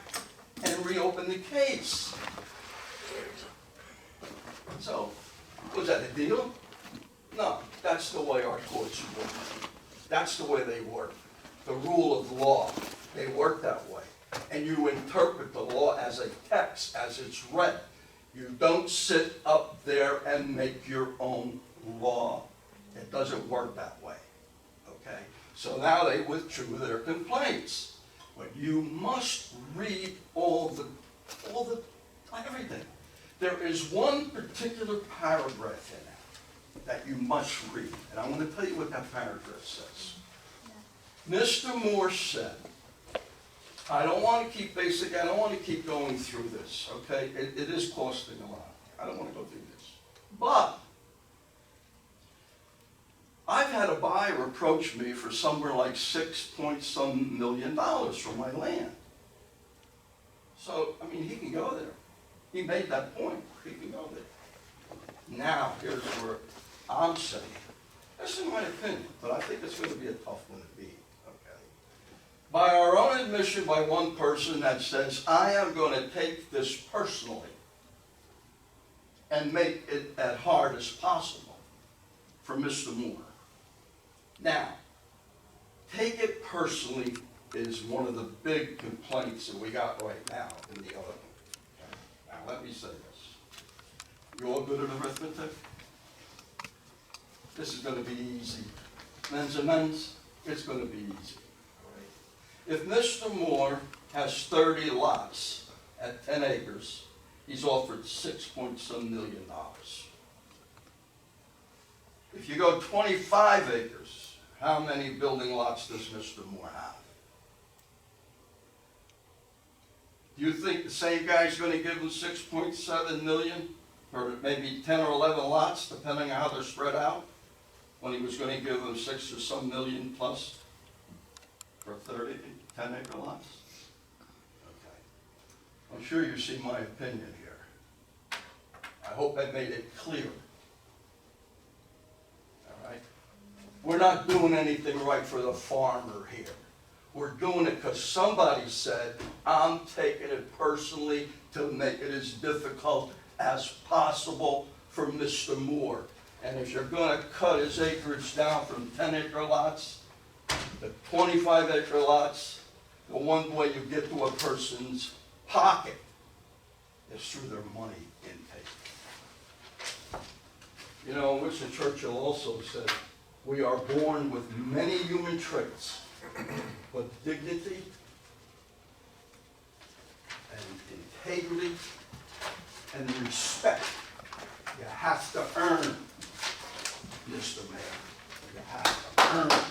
O: and reopen the case. So, was that a deal? No, that's the way our courts work. That's the way they work. The rule of law, they work that way. And you interpret the law as a text, as it's read. You don't sit up there and make your own law. It doesn't work that way, okay? So now they withdrew their complaints. But you must read everything. There is one particular paragraph in it that you must read, and I'm going to tell you what that paragraph says. Mr. Moore said, I don't want to keep going through this, okay? It is costing a lot. I don't want to go through this. But I've had a buyer approach me for somewhere like $6 million for my land. So, I mean, he can go there. He made that point. He can go there. Now, here's where I'm saying, that's in my opinion, but I think it's going to be a tough one to beat, okay? By our own admission, by one person that says, I am going to take this personally and make it as hard as possible for Mr. Moore. Now, take it personally is one of the big complaints that we got right now in the other one. Okay? Now, let me say this. You all good at arithmetic? This is going to be easy. Men's and men's, it's going to be easy. All right? If Mr. Moore has 30 lots at 10 acres, he's offered $6 million. If you go 25 acres, how many building lots does Mr. Moore have? Do you think the same guy's going to give him 6.7 million for maybe 10 or 11 lots, depending on how they're spread out, when he was going to give them 6 or some million plus for 10-acre lots? Okay. I'm sure you see my opinion here. I hope I made it clear. All right? We're not doing anything right for the farmer here. We're doing it because somebody said, I'm taking it personally to make it as difficult as possible for Mr. Moore. And if you're going to cut his acreage down from 10-acre lots to 25-acre lots, the one way you get to a person's pocket is through their money intake. You know, Winston Churchill also said, we are born with many human traits, but dignity and integrity and respect, you have to earn, Mr. Mayor. You have to earn it.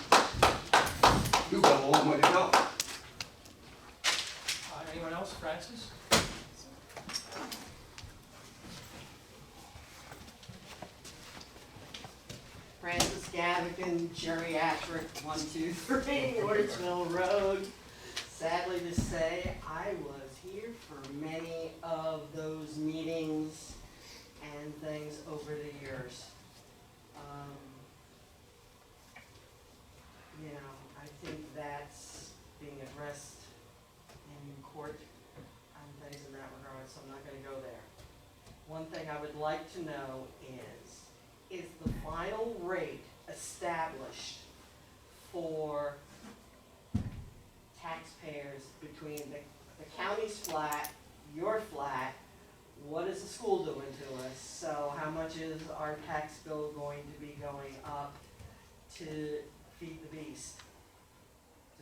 O: You've got a long way to go.
B: Anyone else? Francis?
E: Francis Gavigan, geriatric, 123 Wardsville Road. Sadly to say, I was here for many of those meetings and things over the years. You know, I think that's being addressed in court and things in that regard, so I'm not gonna go there. One thing I would like to know is the final rate established for taxpayers between the county's flat, your flat, what is the school doing to us? So how much is our tax bill going to be going up to feed the beast?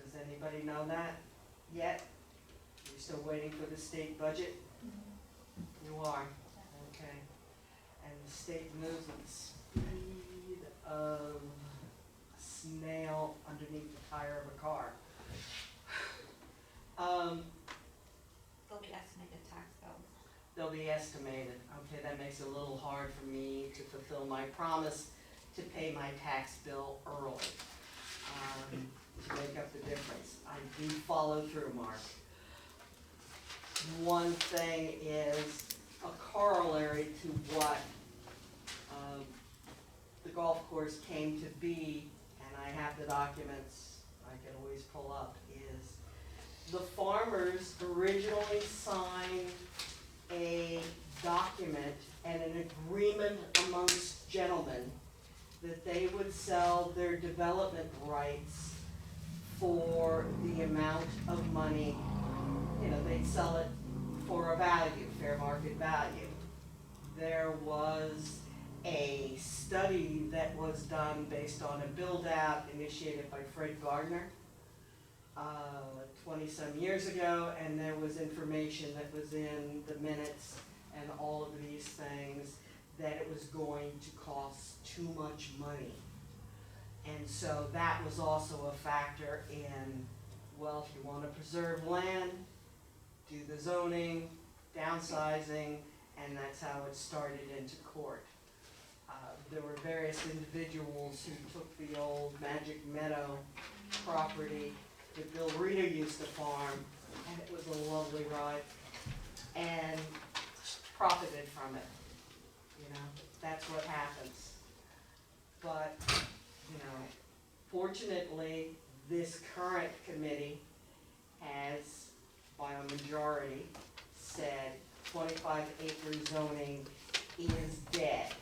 E: Does anybody know that yet? You're still waiting for the state budget? You are, okay. And the state moves at the speed of a snail underneath the tire of a car.
A: They'll be estimated tax bills.
E: They'll be estimated. Okay, that makes it a little hard for me to fulfill my promise to pay my tax bill early, to make up the difference. I do follow through, Mark. One thing is a corollary to what the golf course came to be, and I have the documents I can always pull up, is the farmers originally signed a document and an agreement amongst gentlemen that they would sell their development rights for the amount of money, you know, they'd sell it for a value, fair market value. There was a study that was done based on a build-out initiated by Fred Gardner 20-some years ago, and there was information that was in the minutes and all of these things that it was going to cost too much money. And so that was also a factor in, well, if you want to preserve land, do the zoning, downsizing, and that's how it started into court. There were various individuals who took the old Magic Meadow property that Bill Rita used to farm, and it was a lovely ride, and profited from it. You know, that's what happens. But, you know, fortunately, this current committee has, by a majority, said 25-acre zoning is dead.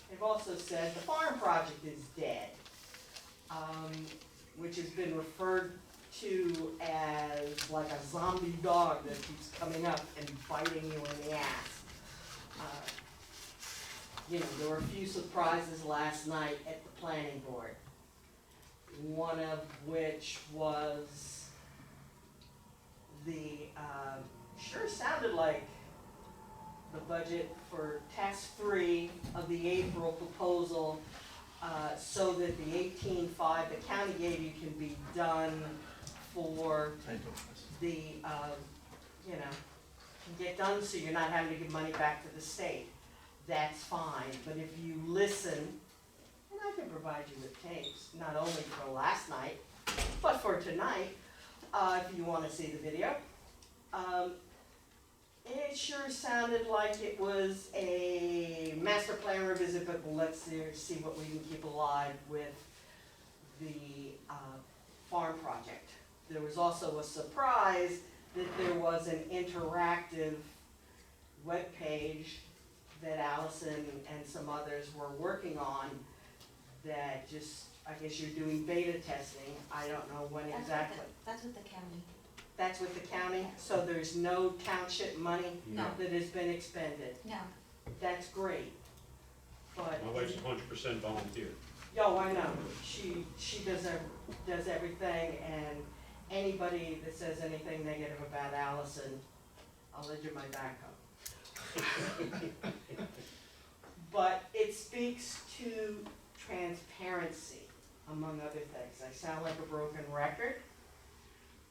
E: They've also said the farm project is dead, which has been referred to as like a zombie dog that keeps coming up and biting you in the ass. You know, there were a few surprises last night at the planning board. One of which was the, sure sounded like the budget for task 3 of the April proposal, so that the 18.5, the county gave you, can be done for the, you know, can get done so you're not having to give money back to the state. That's fine, but if you listen, and I can provide you with tapes, not only for last night, but for tonight, if you want to see the video. It sure sounded like it was a master plan revisit, but let's see what we can keep alive with the farm project. There was also a surprise that there was an interactive webpage that Allison and some others were working on that just, I guess you're doing beta testing. I don't know when exactly.
A: That's with the county.
E: That's with the county? So there's no township money
A: No.
E: that has been expended?
A: No.
E: That's great. But.
N: My wife's 100% volunteer.
E: Yo, I know. She does everything, and anybody that says anything negative about Allison, I'll lend you my backhoe. But it speaks to transparency, among other things. I sound like a broken record,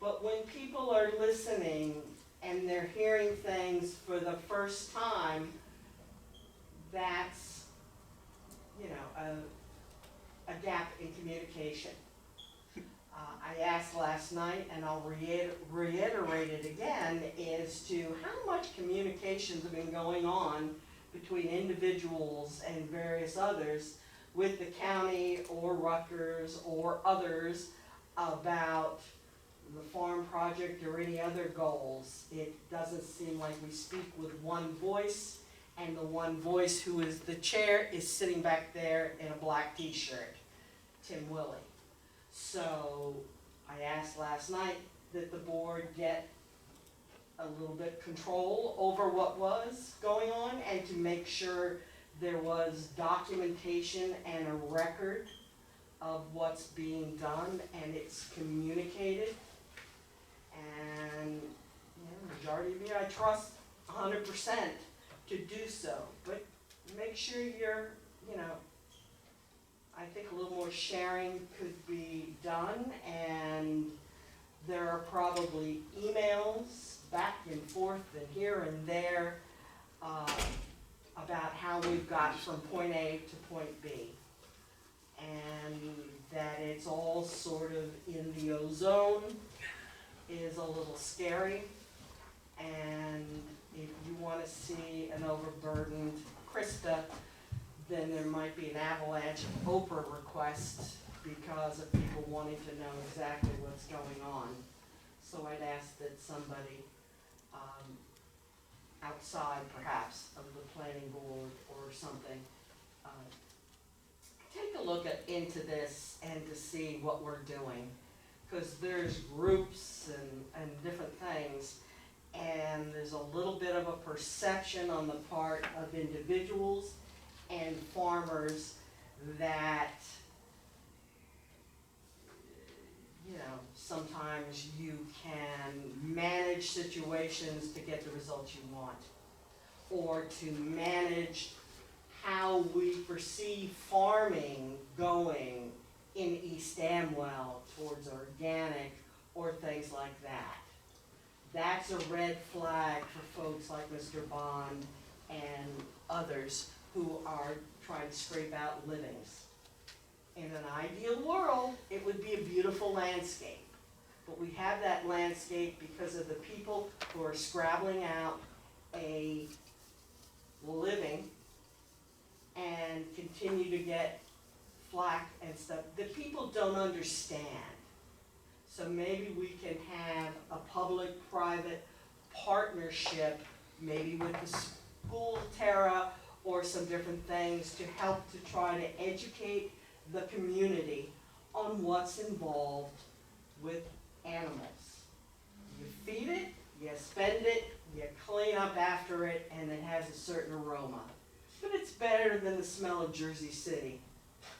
E: but when people are listening and they're hearing things for the first time, that's, you know, a gap in communication. I asked last night, and I'll reiterate it again, is to how much communications have been going on between individuals and various others with the county or Rutgers or others about the farm project or any other goals. It doesn't seem like we speak with one voice, and the one voice who is the chair is sitting back there in a black t-shirt, Tim Willie. So I asked last night that the board get a little bit control over what was going on and to make sure there was documentation and a record of what's being done and it's communicated. And you know, the majority of you I trust 100% to do so, but make sure you're, you know, I think a little more sharing could be done, and there are probably emails back and forth and here and there about how we've got from point A to point B. And that it's all sort of in the ozone is a little scary. And if you want to see an overburdened Krista, then there might be an avalanche of Oprah requests because of people wanting to know exactly what's going on. So I'd ask that somebody outside perhaps of the planning board or something take a look into this and to see what we're doing. Because there's groups and different things, and there's a little bit of a perception on the part of individuals and farmers that, you know, sometimes you can manage situations to get the results you want, or to manage how we perceive farming going in East Amwell towards organic or things like that. That's a red flag for folks like Mr. Bond and others who are trying to scrape out livings. In an ideal world, it would be a beautiful landscape. But we have that landscape because of the people who are scrabbling out a living and continue to get flack and stuff that people don't understand. So maybe we can have a public-private partnership, maybe with the school, Terra, or some different things to help to try to educate the community on what's involved with animals. You feed it, you spend it, you clean up after it, and it has a certain aroma. But it's better than the smell of Jersey City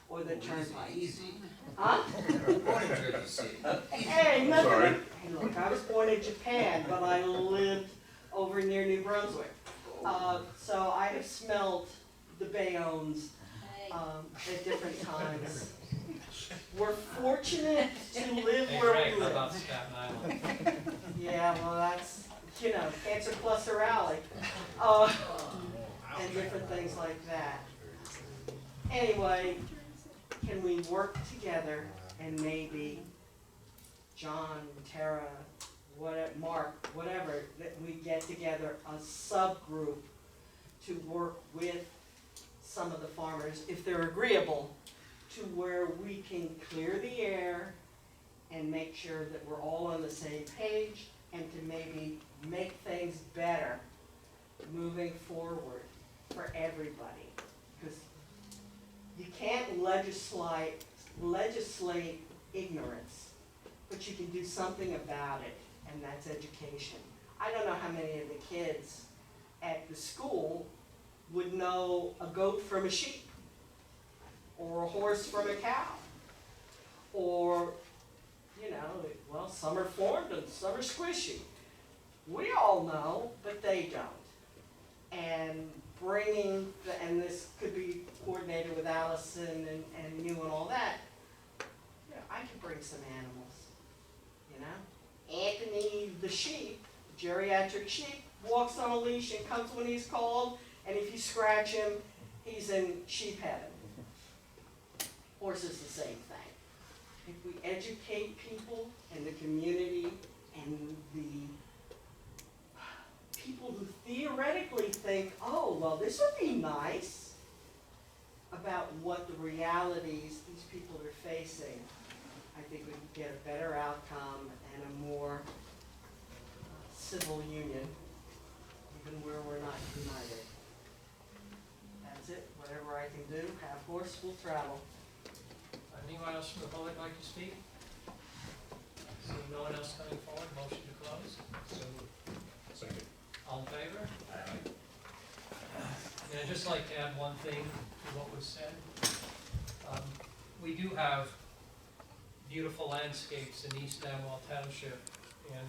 E: or the turnpike.
J: Easy.
E: Huh?
J: Born in Jersey City.
E: Hey, nothing.
F: Sorry.
E: Hey, look, I was born in Japan, but I lived over near New Brunswick. So I have smelled the Bayonnes at different times. We're fortunate to live
B: Hey,
E: where
B: Greg,
E: we
B: how
E: live.
B: about Staten Island?
E: Yeah, well, that's, you know, Cancer Cluster Rally. And different things like that. Anyway, can we work together and maybe John, Tara, Mark, whatever, that we get together a subgroup to work with some of the farmers, if they're agreeable, to where we can clear the air and make sure that we're all on the same page and to maybe make things better moving forward for everybody. Because you can't legislate ignorance, but you can do something about it, and that's education. I don't know how many of the kids at the school would know a goat from a sheep, or a horse from a cow, or, you know, well, some are formed and some are squishy. We all know, but they don't. And bringing, and this could be coordinated with Allison and you and all that, you know, I could bring some animals, you know? Anthony the sheep, geriatric sheep, walks on a leash and comes when he's called, and if you scratch him, he's in sheep heaven. Horse is the same thing. If we educate people and the community and the people who theoretically think, oh, well, this would be nice, about what the realities these people are facing, I think we could get a better outcome and a more civil union, even where we're not united. That's it. Whatever I can do, have horse will travel.
B: Anyone else from the public like to speak? Seeing no one else coming forward, motion to close.
N: So, second.
B: All in favor?
N: Aye.
B: And I'd just like to add one thing to what was said. We do have beautiful landscapes in East Amwell Township, and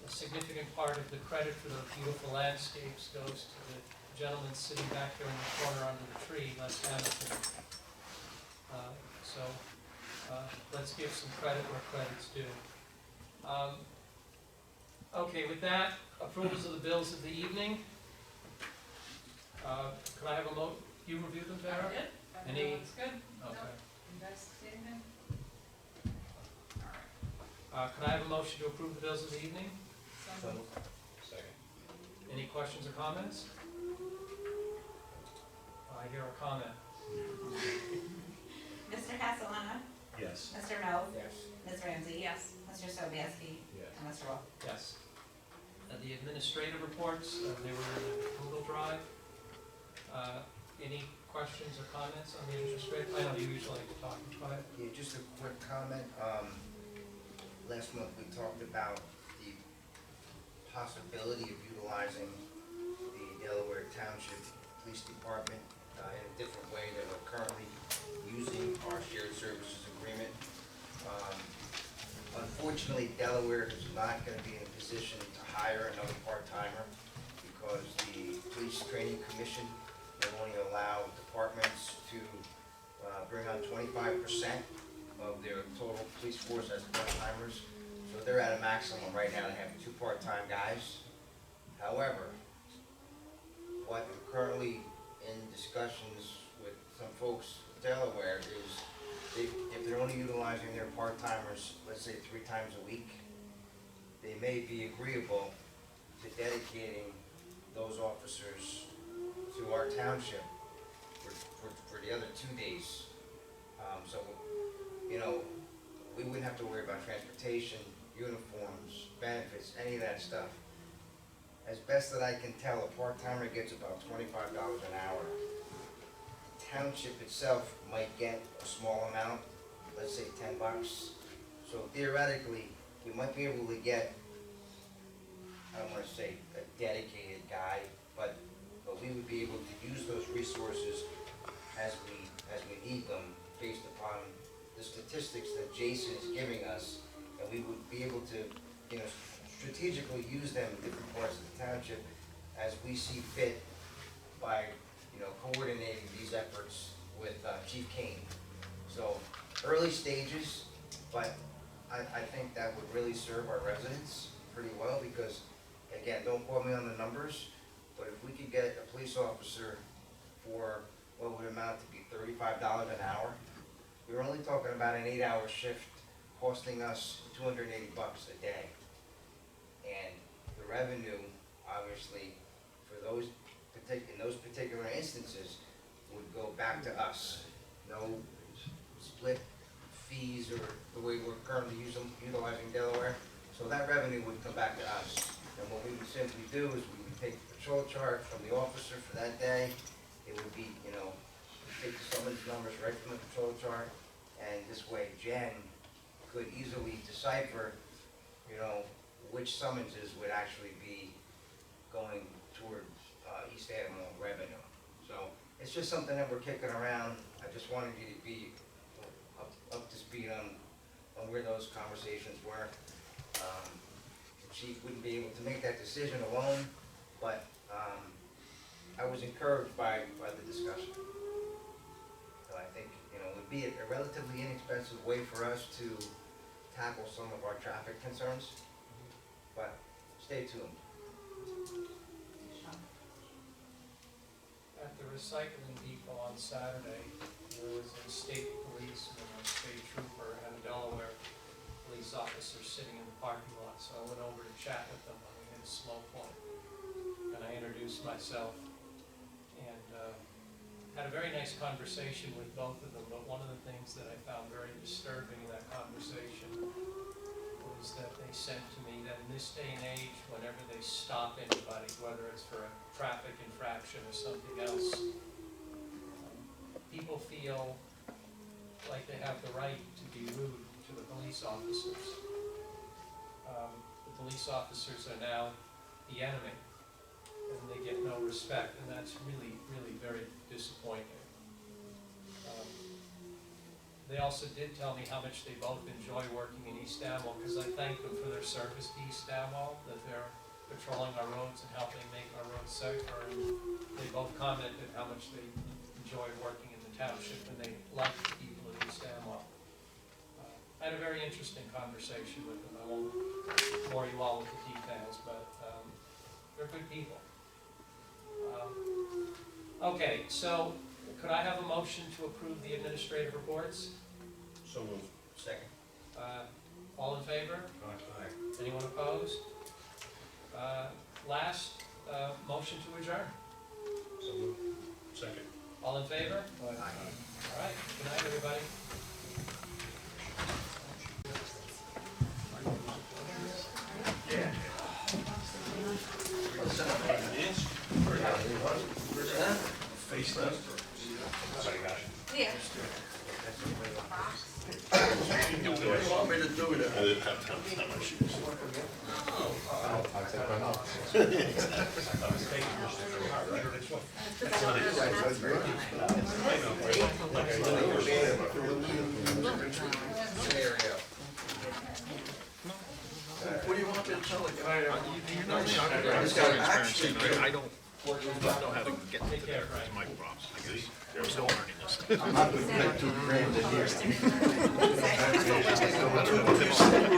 B: a significant part of the credit for those beautiful landscapes goes to the gentleman sitting back there in the corner under the tree, Les Hamilton. Let's give some credit where credit's due. Okay, with that, approvals of the bills of the evening. Could I have a you reviewed them, Tara?
I: I did.
B: Any-
I: Everything looks good.
B: Okay.
I: Nope. You guys see anything?
B: Could I have a motion to approve the bills of the evening?
I: So moved.
N: Second.
B: Any questions or comments? I hear a comment.
A: Mr. Castellano?
N: Yes.
A: Mr. Mel?
J: Yes.
A: Ms. Ramsey?
I: Yes.
A: Mr. Sobieski?
N: Yes.
A: And Mr. Wolf?
B: Yes. The administrative reports, they were in the Google Drive. Any questions or comments on the interest rate? I know you usually like to talk, go ahead.
J: Yeah, just a quick comment. Last month we talked about the possibility of utilizing the Delaware Township Police Department in a different way than we're currently using our shared services agreement. Unfortunately, Delaware is not going to be in a position to hire another part-timer because the Police Training Commission will only allow departments to bring on 25% of their total police force as part-timers. So they're at a maximum right now to have 2 part-time guys. However, what we're currently in discussions with some folks in Delaware is if they're only utilizing their part-timers, let's say 3 times a week, they may be agreeable to dedicating those officers to our township for the other 2 days. So, you know, we wouldn't have to worry about transportation, uniforms, benefits, any of that stuff. As best that I can tell, a part-timer gets about $25 an hour. Township itself might get a small amount, let's say $10. So theoretically, we might be able to get, I don't want to say a dedicated guy, but we would be able to use those resources as we need them based upon the statistics that Jason is giving us, and we would be able to, you know, strategically use them in different parts of the township as we see fit by, you know, coordinating these efforts with Chief Kane. So early stages, but I think that would really serve our residents pretty well because, again, don't quote me on the numbers, but if we could get a police officer for what would amount to be $35 an hour, we're only talking about an 8-hour shift costing us $280 a day. And the revenue, obviously, for those in those particular instances, would go back to us. No split fees or the way we're currently utilizing Delaware. So that revenue would come back to us. And what we would simply do is we would take the patrol chart from the officer for that day. It would be, you know, take the summons numbers right from the patrol chart, and this way Jen could easily decipher, you know, which summonses would actually be going towards East Amwell revenue. So it's just something that we're kicking around. I just wanted you to be up to speed on where those conversations were. The chief wouldn't be able to make that decision alone, but I was encouraged by the discussion. So I think, you know, it would be a relatively inexpensive way for us to tackle some of our traffic concerns, but stay tuned.
B: At the recycling depot on Saturday, there was a state policeman, a state trooper, and a Delaware police officer sitting in the parking lot. So I went over to chat with them when we hit Slow Point. And I introduced myself and had a very nice conversation with both of them. But one of the things that I found very disturbing in that conversation was that they said to me that in this day and age, whenever they stop anybody, whether it's for a traffic infraction or something else, people feel like they have the right to be rude to the police officers. The police officers are now the enemy, and they get no respect, and that's really, really very disappointing. They also did tell me how much they both enjoy working in East Amwell, because I thank them for their service to East Amwell, that they're patrolling our roads and helping make our roads safer, and they both commented how much they enjoy working in the township, and they like the people of East Amwell. I had a very interesting conversation with them. I won't bore you all with the details, but they're good people. Okay, so could I have a motion to approve the administrative reports?
N: So moved.
J: Second.
B: All in favor?
N: Aye.
B: Anyone opposed? Last, motion to adjourn.
N: So moved. Second.
B: All in favor?
J: Aye.
B: All right, good night, everybody.
F: Face didn't have time to tie my shoes.
N: I'll take mine off.
O: What do you want me to tell you?
L: You know me, I'm
O: It's got actually,
L: I don't know how to get into there, that's my problem. I guess I'm still learning this.
O: I'm not gonna pay $2,000 a year.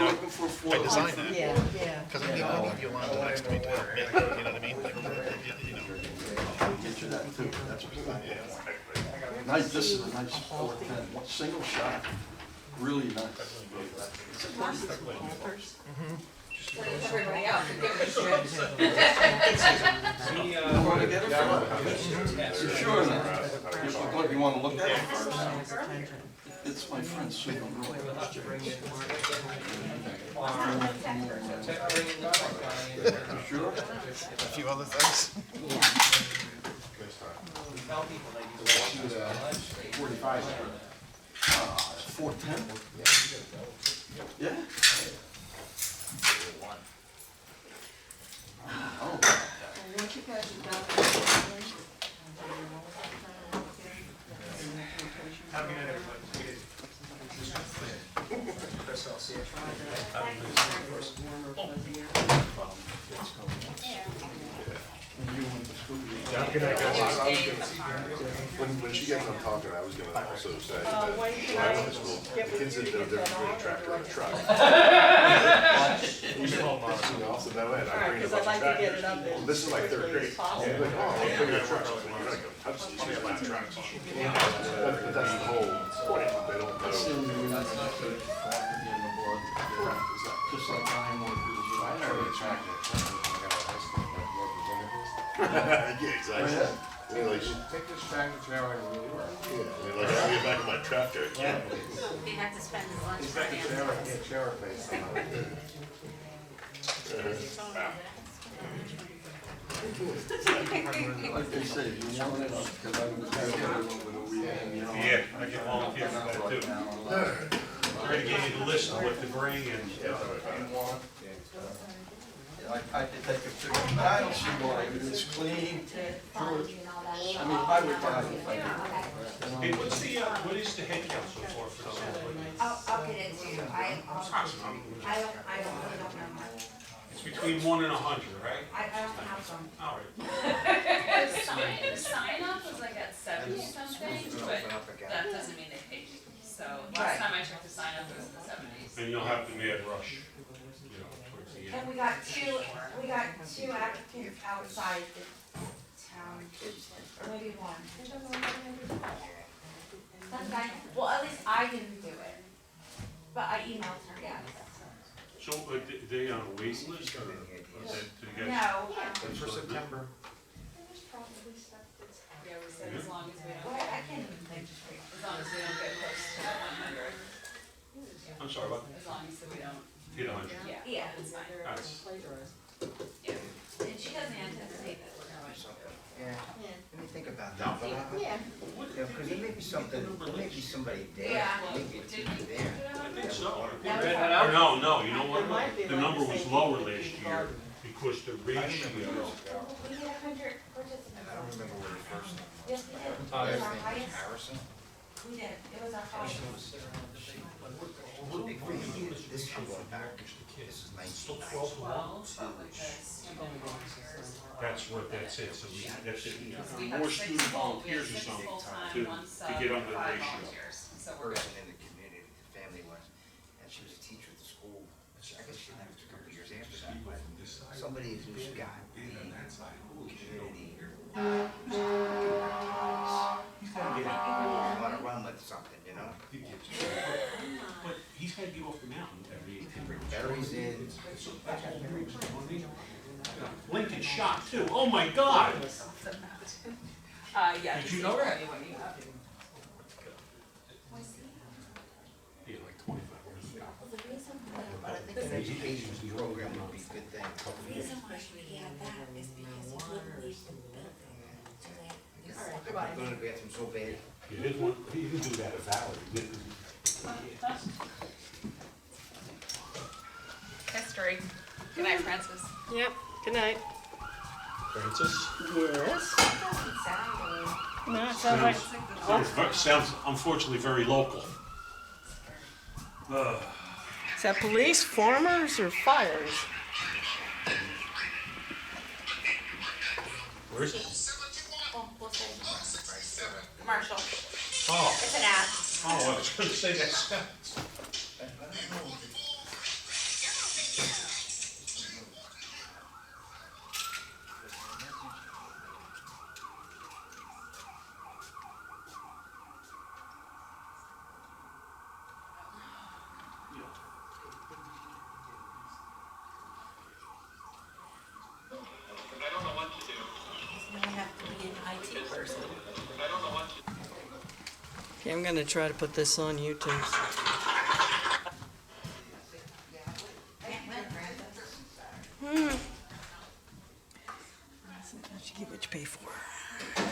O: Looking for
L: I
O: $400.
L: designed that,
D: Yeah, yeah.
L: because I need you on the next meeting, you know what I mean? You know.
O: Get you that too, that's nice, this is a nice 410, single shot, really nice.
A: Everybody else, give it a shot.
O: You wanna get it from? You sure now? You wanna look at it first? It's my friend Sue. Sure?
L: A few other things.
B: Tell people that you shoot
O: 45. 410? Yeah? Oh.
E: Once you guys are done,
B: Have a good night, everybody. Chris, I'll see you.
F: When she gets done talking, I was gonna also say that
E: when
F: when
E: can
F: I
E: I
F: went to school,
E: get
F: the
E: with
F: kids
E: you
F: didn't
E: to
F: know the
E: get
F: difference
E: that
F: between a
E: on,
F: tractor and a
E: or-
F: truck. You also know it, I bring a
E: Because
F: bunch
E: I'd
F: of
E: like to get
F: tractors.
E: it up as
F: This is like third
E: quickly
F: grade.
E: as possible.
F: They're like, oh, I'm bringing a truck. I'm like, you're not gonna touch these, you're not trucks. But that's the whole point, they don't know.
O: That's the only reason I like to be in the board. Just like I want to do the
F: Yeah, exactly.
O: Oh,
F: I mean, like,
N: Take this tractor trailer and really work.
F: yeah, I mean, like, I get back in my tractor, I can't.
A: He had to spend his lunch
N: He's got the
A: money on
N: trailer face on it.
O: Like they say, you want it, because I was there a little bit of weekend, you know.
N: Yeah, I get volunteer for that too. Already gave you the list of what to bring and.
O: You want. I could take a picture, but I don't see why, it's clean,
A: funds and all that.
O: I mean, I would buy it if I did.
N: Hey, what is the head count so far for this?
A: I'll get it to you, I really don't know much.
N: It's between 1 and 100, right?
A: I don't have some.
N: All right.
I: The sign up was like at 70 something, but that doesn't mean they paid you. So
A: Right.
I: last time I checked the sign up, it was in the 70s.
N: And you'll have the mad rush, you know, towards the
A: And
N: end.
A: we got two applicants outside the town, or maybe one. That's fine, well, at least I didn't do it, but I emailed her, yes.
N: So, they on a wait list or do you guys?
A: No,
N: For September.
I: Yeah, we said as long as we
A: well,
I: don't,
A: I can't even think
I: as long as we don't get close to the 100.
N: I'm sorry, what?
I: As long as we don't,
N: Hit 100.
I: yeah,
A: Yeah.
I: it's fine.
N: Nice.
I: Yeah.
A: and she doesn't anticipate that we're going.
J: Yeah, let me think about that, but
E: Yeah.
J: because there may be something, there may be somebody there,
A: Yeah.
J: maybe it's even there.
N: I think so.
A: That was
N: Or no, you know
E: It might
N: what?
E: be
N: The
E: like
N: number
E: the
N: was
E: same
N: lower
E: people
N: last
E: taking
N: year
E: part.
N: because the ratio.
A: We did 100
J: I
A: participants.
J: don't remember where the first name was.
A: Yes, we did. It was
J: Last
A: our
J: name
A: highest,
J: Harrison.
A: we did, it was our highest.
J: This I'm going back, this is 1990.
N: 12 to 1.
I: Well, but with the student volunteers.
N: That's it, so that's it.
I: Because we
N: More
I: have six
N: student
I: full, we have
N: volunteers or
I: 6
N: something
I: full-time,
N: to
I: 1 sub,
N: get under the
I: 5
N: ratio.
I: volunteers, so we're good.
J: Person in the community, the family was, and she was a teacher at the school. I guess she left a couple of years after that, but somebody who's got the community. Want to run with something, you know?
N: But he's got to get off the mountain every.
J: Barry's in.
N: Lincoln shot too, oh my God!
I: Yeah.
N: Did
I: just
N: you know
I: email
N: that?
I: me what you have.
N: Yeah, like 25 years ago.
J: But I think an education program would be a good thing.
A: The reason why he had that is because he wouldn't leave the building till they.
J: I'm going to the bathroom so bad.
N: He didn't do that at Valley, he didn't.
I: story. Good night, Francis.
D: Yep, good night.
N: Francis?
D: Yes?
A: Doesn't sound good.
D: No, it sounds like,
N: Sounds unfortunately very local.
D: is that police, farmers, or fires?
N: Where is it?
A: Well, we'll say. Commercial.
N: Oh,
A: It's an ad.
N: I was gonna say that.
A: You don't have to be an IT person.
D: Okay, I'm gonna try to put this on YouTube.
A: Can't win, Francis.
D: That's what you get what you pay for.